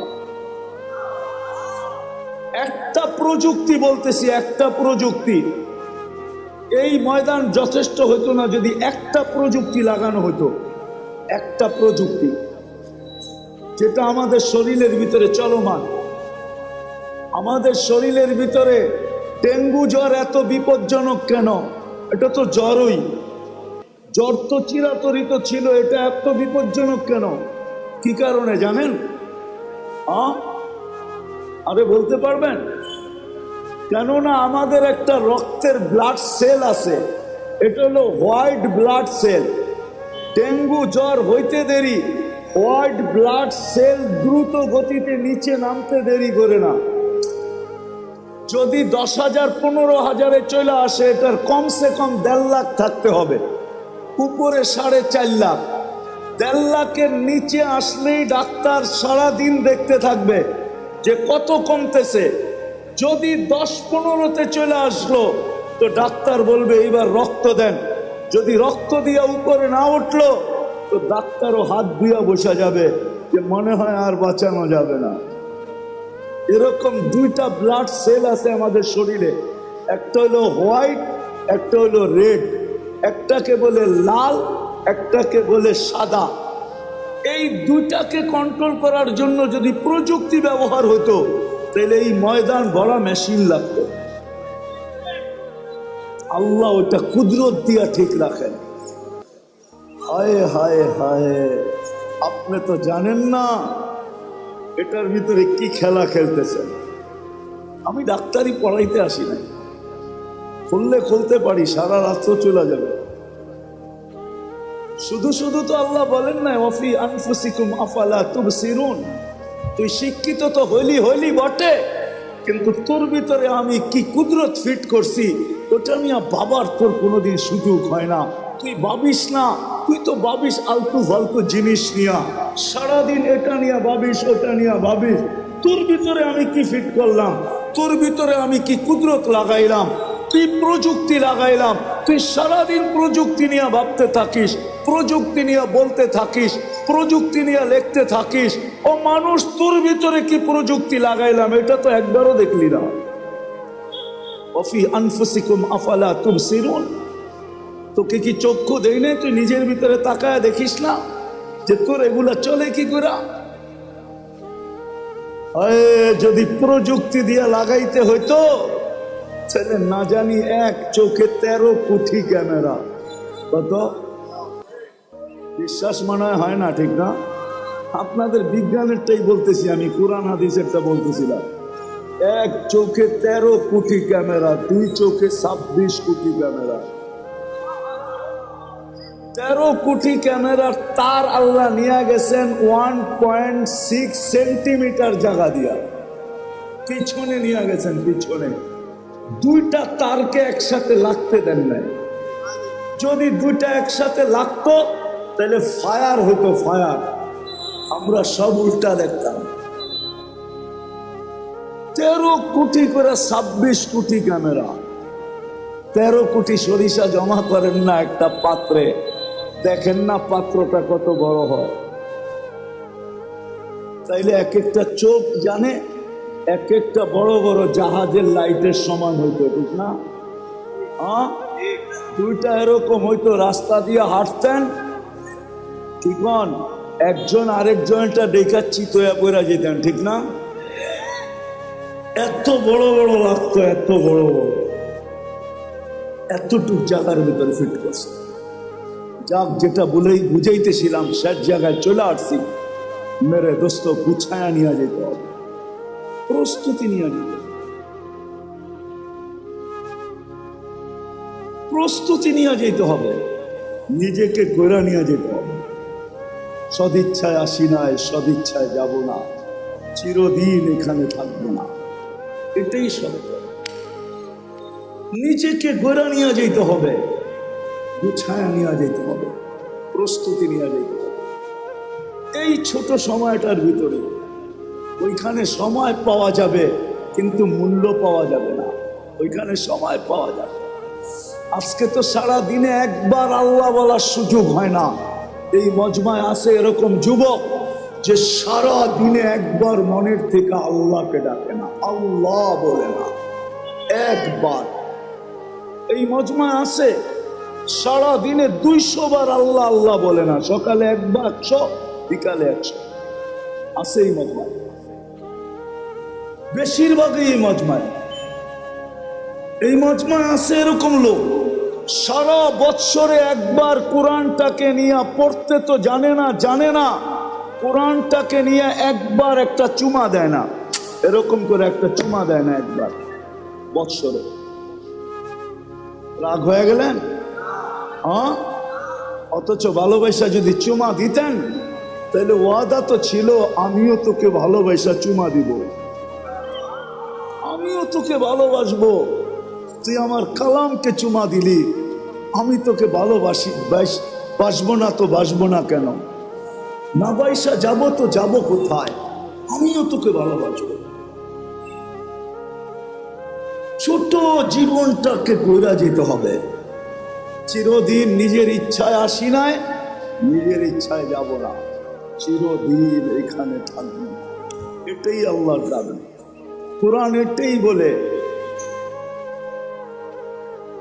Speaker 1: একটা প্রযুক্তি বলতেছি, একটা প্রযুক্তি। এই ময়দান যথেষ্ট হইতো না যদি একটা প্রযুক্তি লাগানো হতো। একটা প্রযুক্তি যেটা আমাদের শরীরের ভিতরে চলমান। আমাদের শরীরের ভিতরে ডেঙ্গু জ্বর এত বিপজ্জনক কেন? এটা তো জ্বরই, জ্বর তো চিরাচরিত ছিল, এটা এত বিপজ্জনক কেন? কি কারণে জানেন? আরে বলতে পারবেন? কেননা আমাদের একটা রক্তের ব্লাড সেল আছে, এটা হলো হোয়াইট ব্লাড সেল। ডেঙ্গু জ্বর হইতে দেরি, হোয়াইট ব্লাড সেল দ্রুত গতিতে নিচে নামতে দেরি করে না। যদি 10,000 15,000-এ চলে আসে, এটার কমসে কম 1.5 লাখ থাকতে হবে, উপরে 4.5 লাখ। 1.5 লাখের নিচে আসলেই ডাক্তার সারাদিন দেখতে থাকবে যে কত কমতেছে। যদি 10-15-তে চলে আসলো, তো ডাক্তার বলবে এইবার রক্ত দেন। যদি রক্ত দিয়ে উপরে না উঠলো, তো ডাক্তারও হাত ধুইয়া বসা যাবে যে মনে হয় আর বাঁচানো যাবে না। এরকম 2টা ব্লাড সেল আছে আমাদের শরীরে, একটা হলো হোয়াইট, একটা হলো রেড, একটাকে বলে লাল, একটাকে বলে সাদা। এই দুইটাকে কন্ট্রোল করার জন্য যদি প্রযুক্তি ব্যবহার হতো তাহলে এই ময়দান ভরা মেশিন লাগতো। আল্লাহ ওটা কুদরত দিয়া ঠিক রাখেন। হায় হায় হায়, আপনি তো জানেন না এটার ভিতরে কি খেলা খেলতেছেন। আমি ডাক্তারি পড়াইতে আসি নাই, খুললে খুলতে পারি, সারা রাত্র চলে যাবে। শুধু শুধু তো আল্লাহ বলেন না ওয়াফি আনফুসিকুম আফালা তুবসিরুন। তুই শিক্ষিত তো হইলি বটে, কিন্তু তোর ভিতরে আমি কি কুদরত ফিট করছি ওটা নিয়ে বাবার তোর কোনোদিন সুযোগ হয় না। তুই ভাবিস না, তুই তো ভাবিস আলতু ফালতু জিনিস নিয়া, সারাদিন এটা নিয়ে ভাবিস ওটা নিয়ে ভাবিস। তোর ভিতরে আমি কি ফিট করলাম, তোর ভিতরে আমি কি কুদরত লাগাইলাম, কি প্রযুক্তি লাগাইলাম। তুই সারাদিন প্রযুক্তি নিয়ে ভাবতে থাকিস, প্রযুক্তি নিয়ে বলতে থাকিস, প্রযুক্তি নিয়ে লিখতে থাকিস। ও মানুষ, তোর ভিতরে কি প্রযুক্তি লাগাইলাম এটা তো একবারও দেখলি না। ওয়াফি আনফুসিকুম আফালা তুবসিরুন। তোকে কি চক্ষু দেই না? তুই নিজের ভিতরে তাকায় দেখিস না যে তোর এগুলা চলে কি করে? যদি প্রযুক্তি দিয়ে লাগাইতে হইতো তাহলে না জানি এক চোখে 13 কোটি ক্যামেরা। কত বিশ্বাস মনে হয় না, ঠিক না? আপনাদের বিজ্ঞানেরটাই বলতেছি আমি, কোরআন হাদিসেরটা বলতেছিলাম। এক চোখে 13 কোটি ক্যামেরা, দুই চোখে 26 কোটি ক্যামেরা। 13 কোটি ক্যামেরার তার আল্লাহ নিয়ে গেছেন 1.6 সেন্টিমিটার জায়গা দিয়া, পিছনে নিয়ে গেছেন। পিছনে দুইটা তারকে একসাথে লাগতে দেন নাই। যদি দুইটা একসাথে লাগতো তাহলে ফায়ার হতো, ফায়ার। আমরা সব উল্টা দেখতাম। 13 কোটি করে 26 কোটি ক্যামেরা। 13 কোটি সরিষা জমা করেন না একটা পাত্রে, দেখেন না পাত্রটা কত বড় হয়। তাইলে এক একটা চোখ জানে এক একটা বড় বড় জাহাজের লাইটের সমান হইতো, ঠিক না? হ্যাঁ, দুইটা এরকম হইতো, রাস্তা দিয়ে হাঁটতেন, ঠিক না? একজন আরেকজনটা দেখা চিতয়া পড়া যেতেন, ঠিক না? এত বড় বড় লাগতো, এত বড় বড়, এতটুক জায়গার ভিতরে ফিট করছে। যাক, যেটা বলেই বুঝাইতেছিলাম শেষ জায়গায় চলে আসছি। মেরে দোস্ত, গুছায়া নিয়ে যেতে হবে, প্রস্তুতি নিয়ে যেতে হবে, প্রস্তুতি নিয়ে যেতে হবে, নিজেকে গোড়া নিয়ে যেতে হবে। সদিচ্ছায় আসি নাই, সদিচ্ছায় যাব না, চিরদিন এখানে থাকবো না, এটাই সত্য। নিজেকে গোড়া নিয়ে যেতে হবে, গুছায়া নিয়ে যেতে হবে, প্রস্তুতি নিয়ে যেতে হবে। এই ছোট সময়টার ভিতরে ওইখানে সময় পাওয়া যাবে কিন্তু মূল্য পাওয়া যাবে না। ওইখানে সময় পাওয়া যাবে। আজকে তো সারা দিনে একবার আল্লাহ বলার সুযোগ হয় না। এই মজমায় আছে এরকম যুবক যে সারা দিনে একবার মনের থেকে আল্লাহকে ডাকে না, আল্লাহ বলে না একবার। এই মজমায় আছে সারা দিনে 200 বার আল্লাহ আল্লাহ বলে না, সকালে একবার 100, বিকালে 100। আছে এই মজমায়, বেশিরভাগই এই মজমায়। এই মজমায় আছে এরকম লোক সারা বৎসরে একবার কোরআনটাকে নিয়ে পড়তে তো জানে না, কোরআনটাকে নিয়ে একবার একটা চুমা দেয় না, এরকম করে একটা চুমা দেয় না একবার বৎসরে। রাগ হয়ে গেলেন? হ্যাঁ, অথচ ভালোবাসা যদি চুমা দিতেন তাহলে ওয়াদা তো ছিল, আমিও তোকে ভালোবাসা চুমা দিব, আমিও তোকে ভালোবাসবো। তুই আমার কালামকে চুমা দিলি, আমি তোকে ভালোবাসি, বাসবো না তো বাসবো না কেন? না বাইসা যাবো তো যাবো কোথায়? আমিও তোকে ভালোবাসবো। ছোট জীবনটাকে গড়া যেতে হবে। চিরদিন নিজের ইচ্ছায় আসি নাই, নিজের ইচ্ছায় যাব না, চিরদিন এখানে থাকবো। এটাই আল্লাহর দাবি। কোরআন এটাই বলে,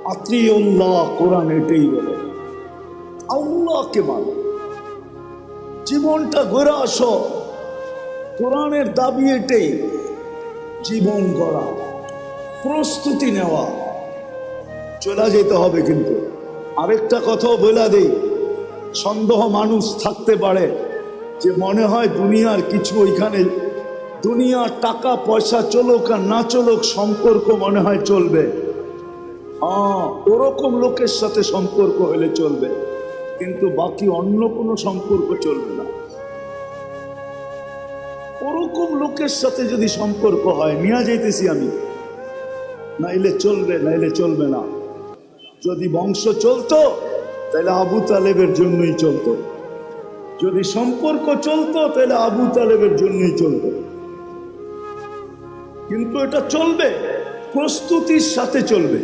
Speaker 1: আতিউল্লাহ, কোরআন এটাই বলে আল্লাহকে মানো, জীবনটা গড়ে আসো। কোরআনের দাবি এটাই, জীবন গড়া, প্রস্তুতি নেওয়া। চলে যেতে হবে। কিন্তু আরেকটা কথাও বলে দেই, সন্দেহ মানুষ থাকতে পারে যে মনে হয় দুনিয়ার কিছু ওইখানে, দুনিয়ার টাকা পয়সা চলুক আর না চলুক সম্পর্ক মনে হয় চলবে। ওরকম লোকের সাথে সম্পর্ক হলে চলবে, কিন্তু বাকি অন্য কোনো সম্পর্ক চলবে না। ওরকম লোকের সাথে যদি সম্পর্ক হয়, নিয়ে যাইতেছি আমি, নাইলে চলবে, নাইলে চলবে না। যদি বংশ চলতো তাহলে আবু তালেবের জন্যই চলতো, যদি সম্পর্ক চলতো তাহলে আবু তালেবের জন্যই চলতো। কিন্তু এটা চলবে, প্রস্তুতির সাথে চলবে,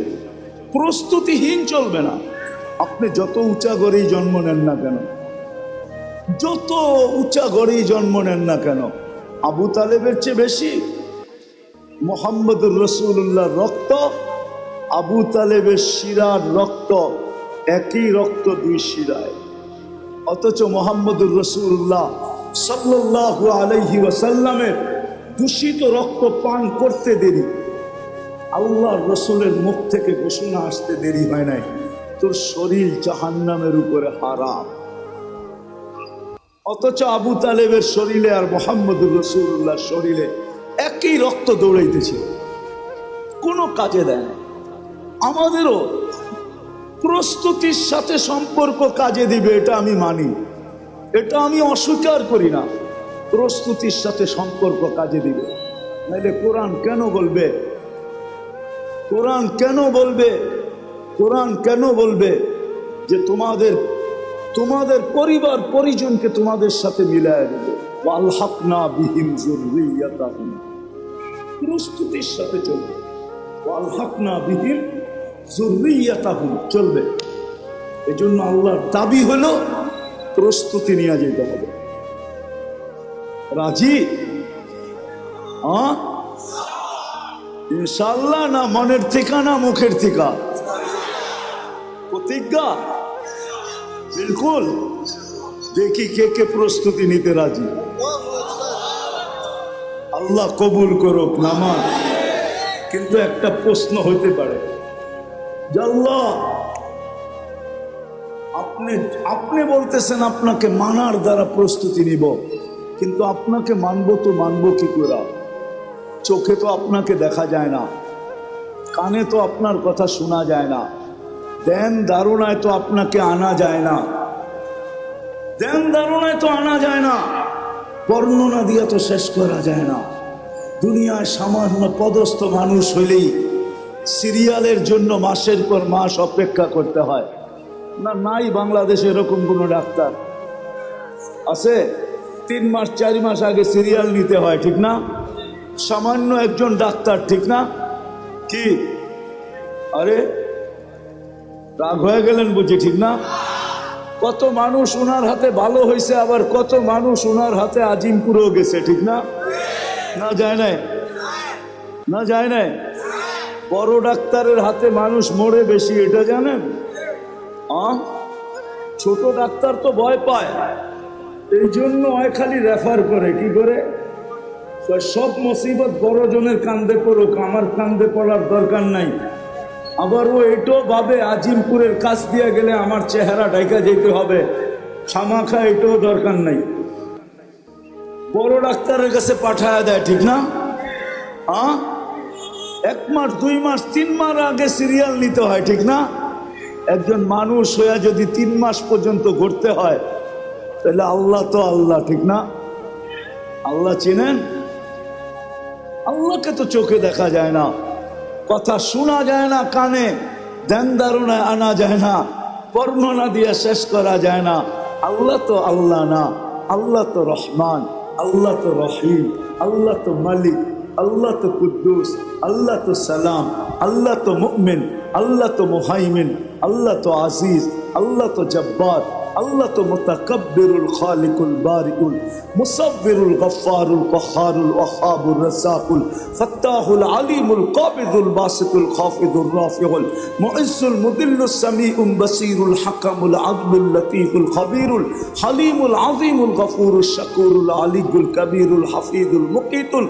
Speaker 1: প্রস্তুতিহীন চলবে না। আপনি যত উঁচা গড়েই জন্ম নেন না কেন, যত উঁচা গড়েই জন্ম নেন না কেন, আবু তালেবের চেয়ে বেশি মুহাম্মদুর রাসূলুল্লাহর রক্ত, আবু তালেবের শিরার রক্ত, একই রক্ত দুই শিরায়। অথচ মুহাম্মদুর রাসূলুল্লাহ সাল্লাল্লাহু আলাইহি ওয়াসাল্লামের দূষিত রক্ত পান করতে দেরি, আল্লাহর রসুলের মুখ থেকে ঘোষণা আসতে দেরি হয় নাই, তোর শরীর জাহান্নামের উপরে হারাম। অথচ আবু তালেবের শরীরে আর মুহাম্মদুর রাসূলুল্লাহর শরীরে একই রক্ত দৌড়াইতেছে, কোনো কাজে দেয় না। আমাদেরও প্রস্তুতির সাথে সম্পর্ক কাজে দিবে, এটা আমি মানি, এটা আমি অস্বীকার করি না। প্রস্তুতির সাথে সম্পর্ক কাজে দিবে, নাইলে কোরআন কেন বলবে, কোরআন কেন বলবে, কোরআন কেন বলবে যে তোমাদের পরিবার পরিজনকে তোমাদের সাথে মিলায় দেবে। ওয়ালহাকনা বিহিম যুররিয়াতাহুম, প্রস্তুতির সাথে চলবে। ওয়ালহাকনা বিহিম যুররিয়াতাহুম, চলবে। এজন্য আল্লাহর দাবি হলো প্রস্তুতি নিয়ে যেতে হবে। রাজি? ইনশাআল্লাহ না মনের থেকে না মুখের থেকে? প্রতিজ্ঞা? বিলকুল। দেখি কে কে প্রস্তুতি নিতে রাজি। আল্লাহ কবুল করুক নামাজ। কিন্তু একটা প্রশ্ন হইতে পারে, আল্লাহ আপনি বলতেছেন আপনাকে মানার দ্বারা প্রস্তুতি নিব, কিন্তু আপনাকে মানবো তো মানবো কি করে? চোখে তো আপনাকে দেখা যায় না, কানে তো আপনার কথা শোনা যায় না, ধ্যান ধারণায় তো আপনাকে আনা যায় না, ধ্যান ধারণায় তো আনা যায় না, বর্ণনা দিয়ে তো শেষ করা যায় না। দুনিয়ায় সামান্য পদস্থ মানুষ হইলেই সিরিয়ালের জন্য মাসের পর মাস অপেক্ষা করতে হয় না? নাই বাংলাদেশে এরকম কোনো ডাক্তার আছে? 3 মাস 4 মাস আগে সিরিয়াল নিতে হয়, ঠিক না? সামান্য একজন ডাক্তার, ঠিক না? কি আরে রাগ হয়ে গেলেন বুঝি, ঠিক না? কত মানুষ ওনার হাতে ভালো হয়েছে, আবার কত মানুষ ওনার হাতে আজিমপুরেও গেছে, ঠিক না? না যায় নাই? না যায় নাই? বড় ডাক্তারের হাতে মানুষ মরে বেশি, এটা জানেন? ছোট ডাক্তার তো ভয় পায়, এই জন্য হয় খালি রেফার করে। কি করে? সব মুসিবত বড় জনের কান্দে পড়ুক, আমার কান্দে পড়ার দরকার নাই। আবার ও এটাও ভাবে আজিমপুরের কাছ দিয়ে গেলে আমার চেহারা ঢাকা যেতে হবে, খামাখা এটাও দরকার নাই, বড় ডাক্তারের কাছে পাঠায় দেয়, ঠিক না? 1 মাস 2 মাস 3 মাস আগে সিরিয়াল নিতে হয়, ঠিক না? একজন মানুষ হয়ে যদি 3 মাস পর্যন্ত ঘুরতে হয়, তাহলে আল্লাহ তো আল্লাহ, ঠিক না? আল্লাহ চিনেন? আল্লাহকে তো চোখে দেখা যায় না, কথা শোনা যায় না কানে, ধ্যান ধারণায় আনা যায় না, বর্ণনা দিয়ে শেষ করা যায় না। আল্লাহ তো আল্লাহ না, আল্লাহ তো রহমান, আল্লাহ তো রহিম, আল্লাহ তো মালিক, আল্লাহ তো কুদ্দুস, আল্লাহ তো সালাম, আল্লাহ তো মুমিন, আল্লাহ তো মুহাইমিন, আল্লাহ তো আজিজ, আল্লাহ তো জব্বার, আল্লাহ তো মুতাকাব্বিরুল খালিকুল বারিকুল মুসাব্বিরুল গফফারুল কহারুল ওয়াহাবুর রাসাকুল ফাত্তাহুল আলিমুল কাবিদুল বাসিতুল খাফিদুর রাফিউল মুইজ্জুল মুদিল্লুস সামিউল বাসীরুল হাকামুল আদলুল লতীফুল খবীরুল হালিমুল আযীমুল গফুরুশ শাকুরুল আলিয়ুল কবীরুল হাফিজুল মুকিতুল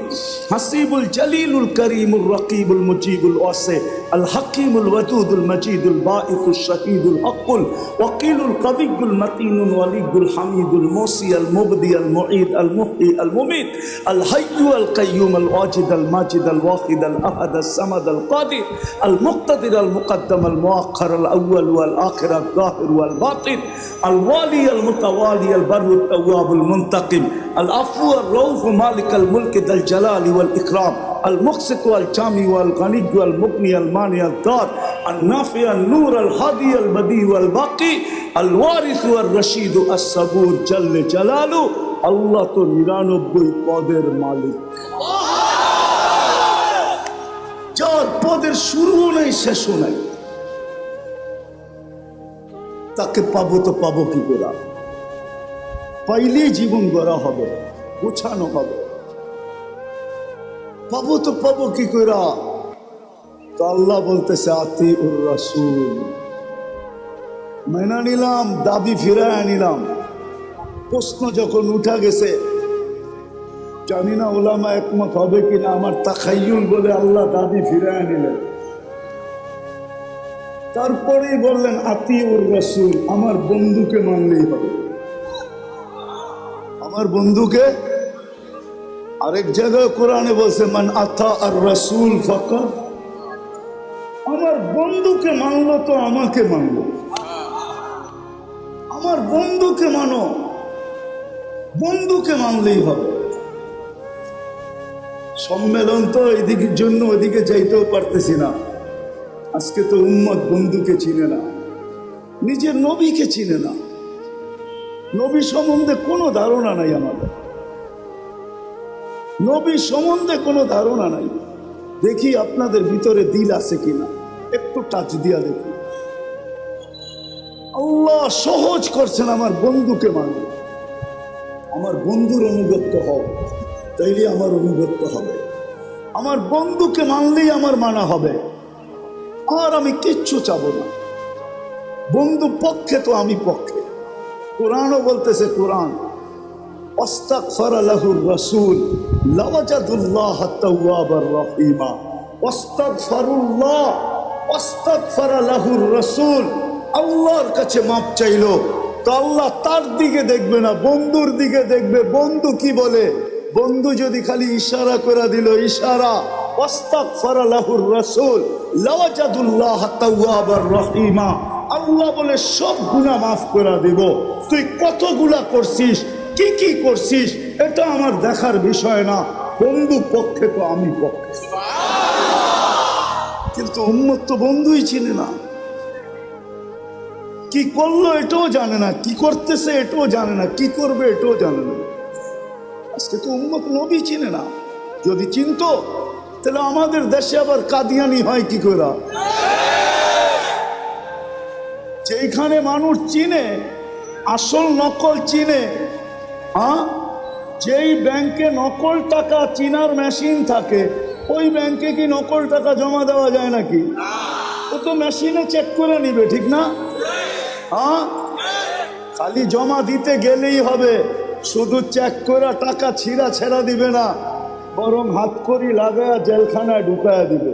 Speaker 1: হাসিবুল জলিলুল করিমুর রকিবুল মুজিবুল ওয়াসি আল হাকিমুল ওয়াদুদুল মজিদুল বাঈসুশ শাহীদুল হকুল ওয়াকিলুল কবিয়ুল মতিনুল ওয়ালিয়ুল হামিদুল মুসি আল মুবদি আল মুঈদ আল মুহয়ি আল মুমীত আল হাইয়্যু আল কাইয়্যুম আল ওয়াজিদ আল মাজিদ আল ওয়াহিদ আল আহাদ আল সামাদ আল কাদির আল মুক্তাদির আল মুকদ্দম আল মুআখ্খার আল আউয়াল ওয়াল আখির আল যাহির ওয়াল বাতিন আল ওয়ালি আল মুতাওয়ালি আল বাররু আত তাওয়াব আল মুনতাকিম আল আফু আর রউফ মালিক আল মুলক যাল জালালি ওয়াল ইকরাম المقسط والجامع والغني والمغني المانع الضار النافع النور الهادي البديع والباقي الوارث والرشيد الصبور جل جلاله আল্লাহ তো 99 পদের মালিক, যার পদের শুরুও নেই শেষও নাই। তাকে পাবো তো পাবো কি করে? পাইলেই জীবন গড়া হবে, গোছানো হবে। পাবো তো পাবো কি কইরা? তো আল্লাহ বলতেছে আতিউর রাসূল, মেনে নিলাম, দাবি ফিরায় নিলাম। প্রশ্ন যখন উঠা গেছে, জানি না উলামা একমত হবে কিনা, আমার তাখাইয়ুল বলে আল্লাহ দাবি ফিরায় নিলেন। তারপরেই বললেন আতিউর রাসূল, আমার বন্ধুকে মানলেই হবে, আমার বন্ধুকে। আরেক জায়গায় কোরআনে বলছে মান আতা আর রাসূল ফাকাত, আমার বন্ধুকে মানলো তো আমাকে মানলো। আমার বন্ধুকে মানো, বন্ধুকে মানলেই হবে। সম্মেলন তো এদিকের জন্য ওইদিকে যাইতেও পারতেছি না। আজকে তো উম্মত বন্ধুকে চিনে না, নিজের নবীকে চিনে না। নবী সম্বন্ধে কোনো ধারণা নাই আমাদের, নবী সম্বন্ধে কোনো ধারণা নাই। দেখি আপনাদের ভিতরে দিল আছে কিনা, একটু টাচ দিয়া দেখি। আল্লাহ সহজ করছেন, আমার বন্ধুকে মানে, আমার বন্ধুর অনুগত্য হও, তাইলে আমার অনুগত্য হবে। আমার বন্ধুকে মানলেই আমার মানা হবে, আর আমি কিচ্ছু চাবো না। বন্ধু পক্ষে তো আমি পক্ষে। কোরআনও বলতেছে, কোরআন ওয়াস্তাগফারা লাহুর রাসূল লাওয়াজাদুল্লাহ তাওয়াবার রহিমা। ওয়াস্তাগফারুল্লাহ ওয়াস্তাগফারা লাহুর রাসূল, আল্লাহর কাছে মাপ চাইলো তো আল্লাহ তার দিকে দেখবে না, বন্ধুর দিকে দেখবে। বন্ধু কি বলে? বন্ধু যদি খালি ইশারা করে দিল, ইশারা, ওয়াস্তাগফারা লাহুর রাসূল লাওয়াজাদুল্লাহ তাওয়াবার রহিমা, আল্লাহ বলে সব গুনাহ মাফ করে দিব। তুই কতগুলা করছিস, কি কি করছিস, এটা আমার দেখার বিষয় না। বন্ধু পক্ষে তো আমি পক্ষে। কিন্তু উম্মত তো বন্ধুই চিনে না, কি করলো এটাও জানে না, কি করতেছে এটাও জানে না, কি করবে এটাও জানে না। আজকে তো উম্মত নবী চিনে না। যদি চিনতো তাহলে আমাদের দেশে আবার কাদিয়ানি হয় কি করে? যেখানে মানুষ চিনে, আসল নকল চিনে। যেই ব্যাংকে নকল টাকা চিনার মেশিন থাকে, ওই ব্যাংকে কি নকল টাকা জমা দেওয়া যায় নাকি? ও তো মেশিনে চেক করে নিবে, ঠিক না? খালি জমা দিতে গেলেই হবে, শুধু চেক করে টাকা ছিঁড়া ছেড়া দিবে না, বরং হাত করি লাগায়া জেলখানায় ঢুকায়া দিবে।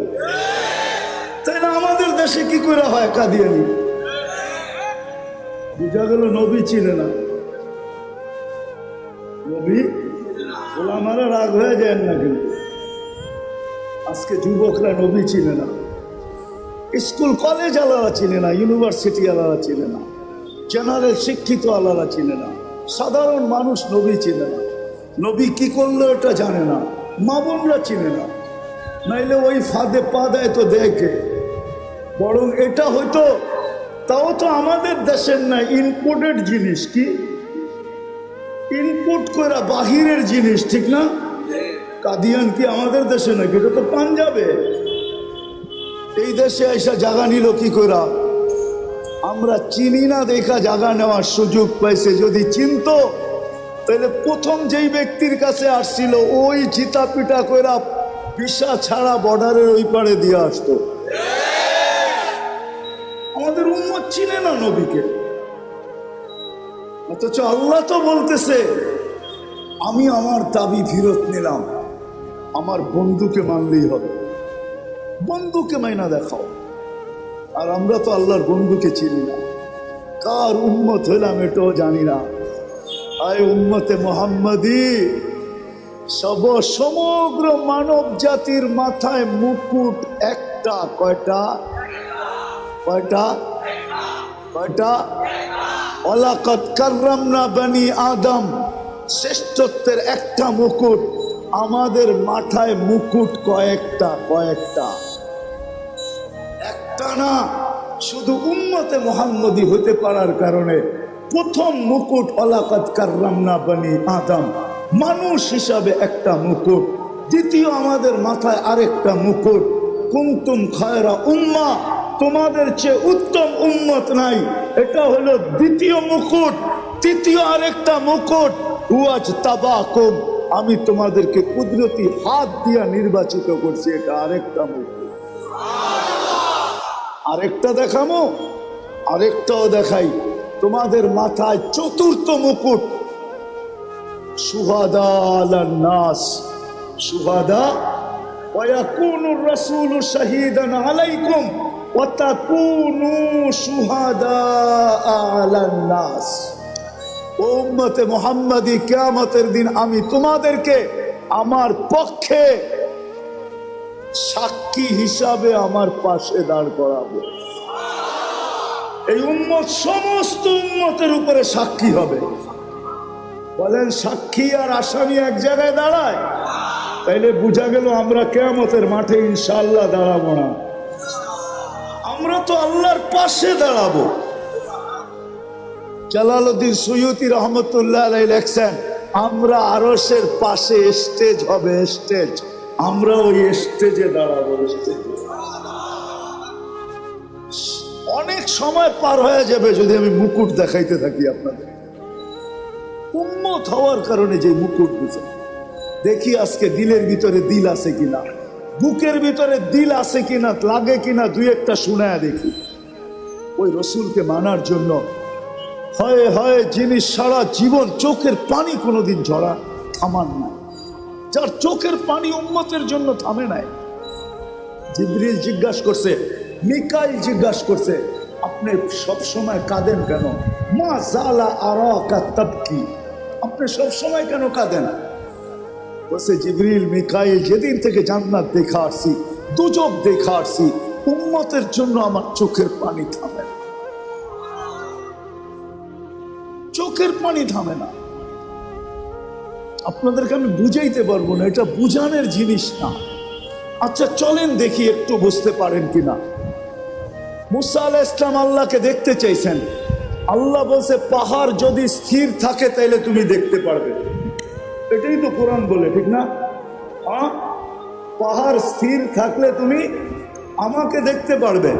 Speaker 1: তাই না? আমাদের দেশে কি করে হয় কাদিয়ানি? বুঝা গেল নবী চিনে না। নবী ওলামারা রাগ হয়ে যায় না, কিন্তু আজকে যুবকরা নবী চিনে না, স্কুল কলেজ আলাদা চিনে না, ইউনিভার্সিটি আলাদা চিনে না, জেনারেল শিক্ষিত আলাদা চিনে না, সাধারণ মানুষ নবী চিনে না। নবী কি করলো এটা জানে না, মা বোনরা চিনে না। নাইলে ওই ফাঁদে পা দেয় তো দেখে, বরং এটা হয়তো, তাও তো আমাদের দেশের না, ইনপোর্টেড জিনিস। কি ইনপুট করা বাহিরের জিনিস, ঠিক না? কাদিয়ান কি আমাদের দেশে নাকি? এটা তো পাঞ্জাবে। এই দেশে এসে জায়গা নিল কি করা? আমরা চিনি না দেখা জায়গা নেওয়ার সুযোগ পাইছে। যদি চিনতো তাহলে প্রথম যেই ব্যক্তির কাছে আসছিল ওই চিতা পিটা কইরা ভিসা ছাড়া বর্ডারের ওই পারে দিয়ে আসতো। আমাদের উম্মত চিনে না নবীকে, অথচ আল্লাহ তো বলতেছে আমি আমার দাবি ফেরত নিলাম, আমার বন্ধুকে মানলেই হবে। বন্ধুকে মাইনা দেখাও। আর আমরা তো আল্লাহর বন্ধুকে চিনি না, কার উম্মত হইলাম এটাও জানি না। আয় উম্মতে মোহাম্মদী, সমগ্র মানব জাতির মাথায় মুকুট একটা। কয়টা? কয়টা? কয়টা? ওয়ালাকাদ কাররামনা বনি আদম, শ্রেষ্ঠত্বের একটা মুকুট। আমাদের মাথায় মুকুট কয়েকটা? কয়েকটা, একটা না। শুধু উম্মতে মুহাম্মদী হতে পারার কারণে প্রথম মুকুট ওয়ালাকাদ কাররামনা বনি আদম, মানুষ হিসাবে একটা মুকুট। দ্বিতীয় আমাদের মাথায় আরেকটা মুকুট, কুনতুম খায়রা উম্মাহ, তোমাদের চেয়ে উত্তম উম্মত নাই, এটা হলো দ্বিতীয় মুকুট। তৃতীয় আরেকটা মুকুট, ওয়াজতাবাকুম, আমি তোমাদেরকে কুদরতি হাত দিয়া নির্বাচিত করছি, এটা আরেকটা মুকুট। আরেকটা দেখামো, আরেকটাও দেখাই। তোমাদের মাথায় চতুর্থ মুকুট, শুহাদা আলান নাস, শুহাদা ওয়ায়াকুনুর রাসূলু শাহীদান আলাইকুম ওয়া তাকুনু শুহাদা আলান নাস। ও উম্মতে মুহাম্মাদী, কিয়ামতের দিন আমি তোমাদেরকে আমার পক্ষে সাক্ষী হিসাবে আমার পাশে দাঁড় করাবো। এই উম্মত সমস্ত উম্মতের উপরে সাক্ষী হবে। বলেন সাক্ষী আর আসামি এক জায়গায় দাঁড়ায়? তাইলে বোঝা গেল আমরা কিয়ামতের মাঠে ইনশাআল্লাহ দাঁড়াবো না, আমরা তো আল্লাহর পাশে দাঁড়াবো। জালালউদ্দিন সুয়ুতী রহমতুল্লাহ আলাইহি লেখছেন, আমরা আরশের পাশে স্টেজ হবে, স্টেজ, আমরা ওই স্টেজে দাঁড়াবো। অনেক সময় পার হয়ে যাবে যদি আমি মুকুট দেখাইতে থাকি আপনাদের। উম্মত হওয়ার কারণে যে মুকুট দিছে, দেখি আজকে দিলের ভিতরে দিল আছে কিনা, বুকের ভিতরে দিল আছে কিনা, লাগে কিনা, দুই একটা শুনায়া দেখি। ওই রসুলকে মানার জন্য হয় হয় যিনি সারা জীবন চোখের পানি কোনোদিন ঝরা থামান নাই, যার চোখের পানি উম্মতের জন্য থামে নাই। জিবরিল জিজ্ঞাসা করছে, মিকাইল জিজ্ঞাসা করছে, আপনি সবসময় কাঁদেন কেন? মা জালা আরাকা তাবকি, আপনি সবসময় কেন কাঁদেন? বলছে, জিবরিল মিকাইল, যেদিন থেকে জান্নাত দেখা আসছি, দুজক দেখা আসছি, উম্মতের জন্য আমার চোখের পানি থামে না, চোখের পানি থামে না। আপনাদেরকে আমি বুঝাইতে পারবো না, এটা বুঝানোর জিনিস না। আচ্ছা চলেন দেখি একটু বুঝতে পারেন কিনা। মুসা আলাইহিস সালাম আল্লাহকে দেখতে চাইছেন, আল্লাহ বলছে পাহাড় যদি স্থির থাকে তাহলে তুমি দেখতে পারবে। এটাই তো কোরআন বলে, ঠিক না? হ্যাঁ, পাহাড় স্থির থাকলে তুমি আমাকে দেখতে পারবে।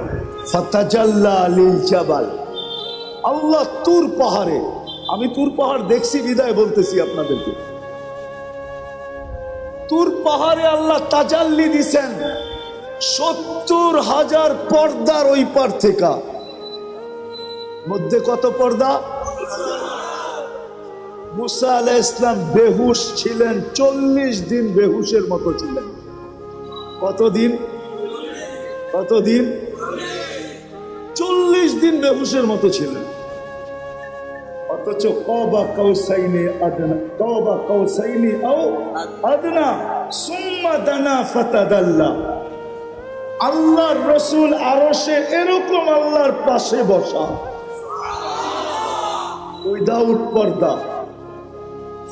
Speaker 1: ফাতাজাল্লা লিল জাবাল, আল্লাহ তুর পাহাড়ে, আমি তুর পাহাড় দেখছি বিদায় বলতেছি আপনাদেরকে, তুর পাহাড়ে আল্লাহ তাজাল্লি দিছেন ৭০,০০০ পর্দার ওই পার থেকে। মধ্যে কত পর্দা? মুসা আলাইহিস সালাম বেহুশ ছিলেন, ৪০ দিন বেহুশের মতো ছিলেন। কতদিন? কতদিন? ৪০ দিন বেহুশের মতো ছিলেন। অথচ কাবা কাউসাইনি আদনা, কাবা কাউসাইনি আও আদনা সুম্মা দানা ফাতাদাল্লা। আল্লাহর রাসূল আরশে এরকম আল্লাহর পাশে বসা, উইদাউট পর্দা।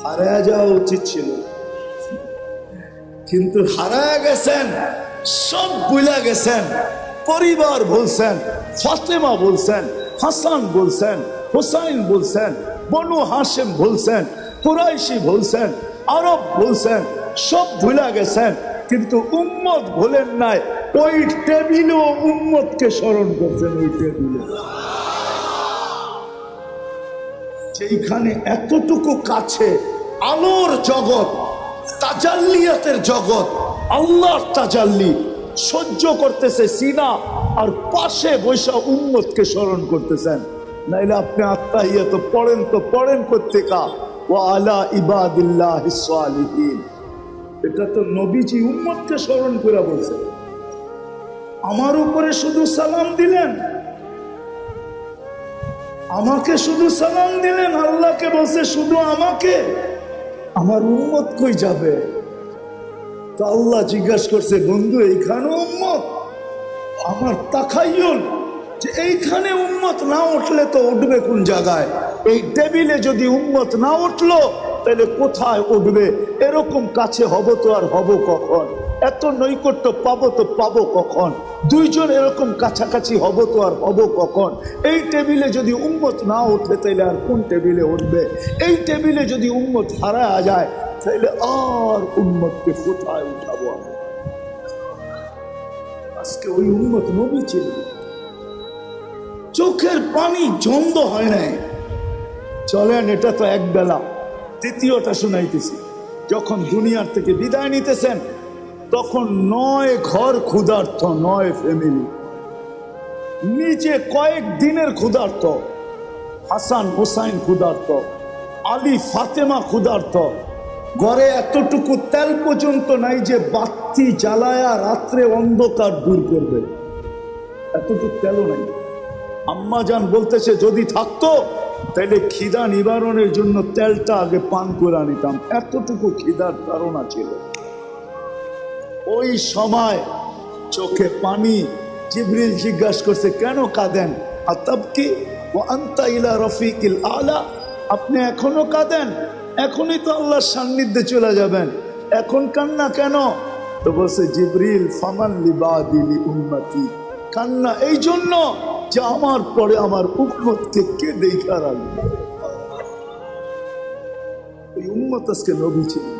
Speaker 1: হারায়া যাওয়া উচিত ছিল, কিন্তু হারায়া গেছেন, সব ভুলে গেছেন। পরিবার বলছেন, ফাতেমা বলছেন, হাসান বলছেন, হুসাইন বলছেন, বনু হাশেম বলছেন, কুরাইশি বলছেন, আরব বলছেন, সব ভুলে গেছেন। কিন্তু উম্মত ভুলেন নাই, ওই টেবিলেও উম্মতকে স্মরণ করছেন, ওই টেবিলে। সেইখানে এতটুকু কাছে আলোর জগৎ, তাজাল্লিয়াতের জগৎ, আল্লাহর তাজাল্লি সহ্য করতেছে সিনা, আর পাশে বৈশা উম্মতকে স্মরণ করতেছেন। নাইলে আপনি আত্মাহিয়াত পড়েন কোত্থেকা ওয়া আলা ইবাদিল্লাহিস সালিহিন। এটা তো নবীজি উম্মতকে স্মরণ করে বলছেন। আমার উপরে শুধু সালাম দিলেন, আমাকে শুধু সালাম দিলেন, আল্লাহকে বলছে শুধু আমাকে, আমার উম্মত কই যাবে? তো আল্লাহ জিজ্ঞাসা করছে, বন্ধু এইখানে উম্মত? আমার তাখাইয়ুল যে এইখানে উম্মত না উঠলে তো উঠবে কোন জায়গায়? এই টেবিলে যদি উম্মত না উঠলো তাহলে কোথায় উঠবে? এরকম কাছে হব তো আর হব কখন? এত নৈকট্য পাবো তো পাবো কখন? দুইজন এরকম কাছাকাছি হব তো আর হব কখন? এই টেবিলে যদি উম্মত না ওঠে তাইলে আর কোন টেবিলে উঠবে? এই টেবিলে যদি উম্মত হারায়া যায় তাইলে আর উম্মতকে কোথায় উঠাবো আমি? আজকে ওই উম্মত নবী ছিল, চোখের পানি জন্দ হয় নাই। চলেন, এটা তো এক বেলা। দ্বিতীয়টা শুনাইতেছি। যখন দুনিয়ার থেকে বিদায় নিতেছেন তখন 9 ঘর ক্ষুধার্ত, 9 ফ্যামিলি, নিচে কয়েক দিনের ক্ষুধার্ত, হাসান হুসাইন ক্ষুধার্ত, আলী ফাতেমা ক্ষুধার্ত, ঘরে এতটুকু তেল পর্যন্ত নাই যে বাতি জ্বালায়া রাত্রে অন্ধকার দূর করবে, এতটুকু তেলও নাই। আম্মা জান বলতেছে যদি থাকতো তাহলে খিদা নিবারণের জন্য তেলটা আগে পান করে নিতাম, এতটুকু খিদার ধারণা ছিল। ওই সময় চোখে পানি। জিবরিল জিজ্ঞাসা করছে, কেন কাঁদেন? আতাবকি ওয়া আনতা ইলা রফিকিল আলা, আপনি এখনো কাঁদেন? এখনই তো আল্লাহর সান্নিধ্যে চলে যাবেন, এখন কান্না কেন? তো বলছে জিবরিল, ফামান লিবাদি লি উম্মতি, কান্না এই জন্য যে আমার পরে আমার উম্মতকে কে দেখা রাখবে। ওই উম্মত আজকে নবী ছিলেন।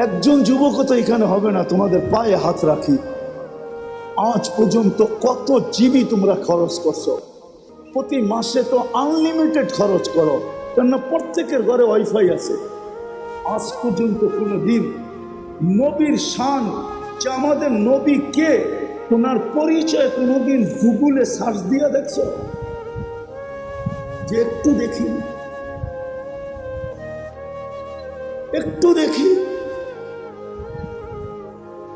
Speaker 1: একজন যুবক তো এখানে হবে না, তোমাদের পায়ে হাত রাখি। আজ পর্যন্ত কত জিবি তোমরা খরচ করছো? প্রতি মাসে তো আনলিমিটেড খরচ করো, কেননা প্রত্যেকের ঘরে ওয়াইফাই আছে। আজ পর্যন্ত কোনো দিন নবীর শান, যে আমাদের নবী কে, ওনার পরিচয় কোনোদিন গুগলে সার্চ দিয়ে দেখছো? যে একটু দেখি, একটু দেখি।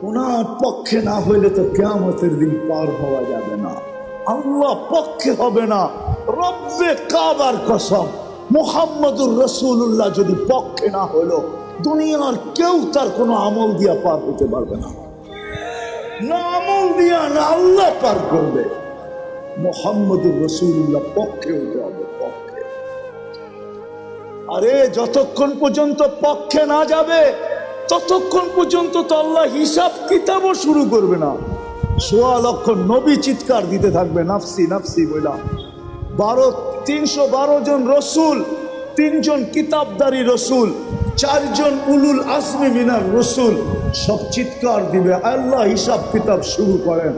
Speaker 1: ওনার পক্ষে না হইলে তো কিয়ামতের দিন পার হওয়া যাবে না। আল্লাহ পক্ষে হবে না, রব্বে কাবার কসম, মুহাম্মদুর রাসূলুল্লাহ যদি পক্ষে না হলো, দুনিয়ার কেউ তার কোনো আমল দিয়া পার হতে পারবে না। না আমল দিয়া, না আল্লাহ পার করবে। মুহাম্মদুর রাসূলুল্লাহ পক্ষে হতে হবে, পক্ষে। আরে যতক্ষণ পর্যন্ত পক্ষে না যাবে ততক্ষণ পর্যন্ত তো আল্লাহ হিসাব কিতাবও শুরু করবে না। ১৬ লক্ষ নবী চিৎকার দিতে থাকবে নাফসি নাফসি বইলা। 312 জন রসুল, 3 জন কিতাবদারি রসুল, 4 জন উলুল আজমি মিনার রসুল, সব চিৎকার দিবে, আল্লাহ হিসাব কিতাব শুরু করেন।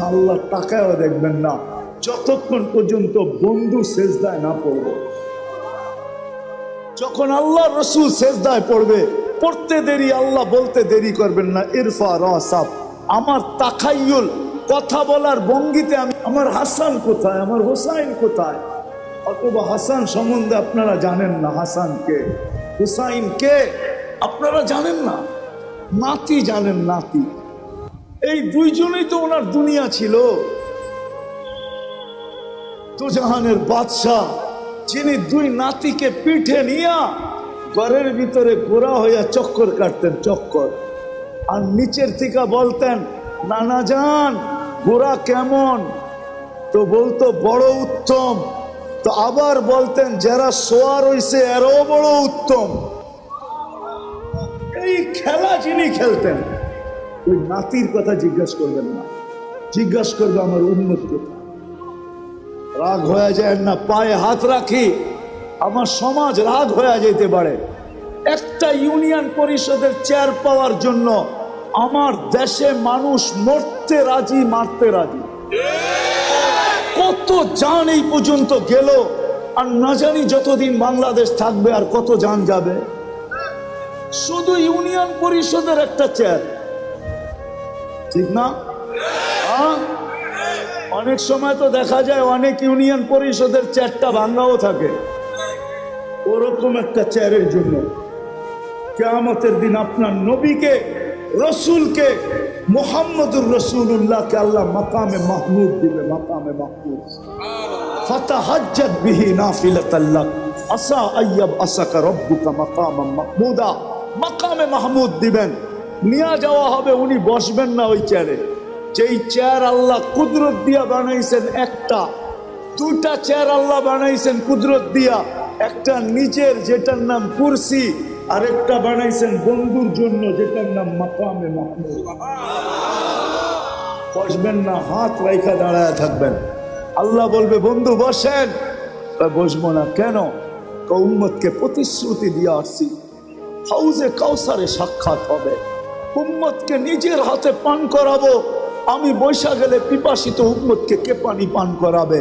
Speaker 1: আল্লাহ টাকায়ও দেখবেন না যতক্ষণ পর্যন্ত বন্ধু সেজদায় না পড়বে। যখন আল্লাহ রসুল সেজদায় পড়বে, পড়তে দেরি, আল্লাহ বলতে দেরি করবেন না, ইরফা রাসাব। আমার তাখাইয়ুল, কথা বলার ভঙ্গিতে আমি, আমার হাসান কোথায়, আমার হুসাইন কোথায়? অথবা হাসান সম্বন্ধে আপনারা জানেন না, হাসান কে, হুসাইন কে আপনারা জানেন না, নাতি জানেন, নাতি। এই দুইজনেই তো ওনার দুনিয়া ছিল। দুজাহানের বাদশাহ, যিনি 2 নাতিকে পিঠে নিয়া ঘরের ভিতরে গোড়া হইয়া চক্কর কাটতেন, চক্কর। আর নিচের থেকে বলতেন, নানা যান গোড়া কেমন? তো বলতো বড় উত্তম। তো আবার বলতেন, যারা সোয়ার হইছে এরও বড় উত্তম। এই খেলা যিনি খেলতেন, ওই নাতির কথা জিজ্ঞাসা করবেন না, জিজ্ঞাসা করবে আমার উন্নত কথা। রাগ হয়ে যায় না, পায়ে হাত রাখি, আমার সমাজ রাগ হয়ে যেতে পারে। একটা ইউনিয়ন পরিষদের চেয়ার পাওয়ার জন্য আমার দেশে মানুষ মরতে রাজি, মারতে রাজি। কত জান এই পর্যন্ত গেল, আর না জানি যতদিন বাংলাদেশ থাকবে আর কত জান যাবে। শুধু ইউনিয়ন পরিষদের একটা চেয়ার, ঠিক না? অনেক সময় তো দেখা যায় অনেক ইউনিয়ন পরিষদের চেয়ারটা ভাঙ্গাও থাকে, ওরকম একটা চেয়ারের জন্য কিয়ামতের দিন আপনার নবীকে, রসুলকে, মুহাম্মদুর রসুল্লাহকে আল্লাহ মাকামে মাহমুদ দিবে, মাকামে মাহমুদ। ফাতাহাজ্জাত বিহি নাফিলাতাল লাক আসা আইয়াব আসাকা রব্বুকা মাকামান মাহমুদা। মাকামে মাহমুদ দিবেন, নিয়ে যাওয়া হবে, উনি বসবেন না ওই চেয়ারে। যেই চেয়ার আল্লাহ কুদরত দিয়া বানাইছেন একটা, দুটা চেয়ার আল্লাহ বানাইছেন কুদরত দিয়া, একটা নিজের যেটার নাম কুরসি, আরেকটা বানাইছেন বন্ধুর জন্য যেটার নাম মাকামে মাহমুদ। বসবেন না, হাত রাইখা দাঁড়ায় থাকবেন। আল্লাহ বলবে বন্ধু বসেন, বসবো না। কেন? উম্মতকে প্রতিশ্রুতি দিয়ে আসছি হাউজে কাউসারে সাক্ষাৎ হবে, উম্মতকে নিজের হাতে পান করাবো। আমি বৈশা গেলে পিপাসিত উম্মতকে কে পানি পান করাবে?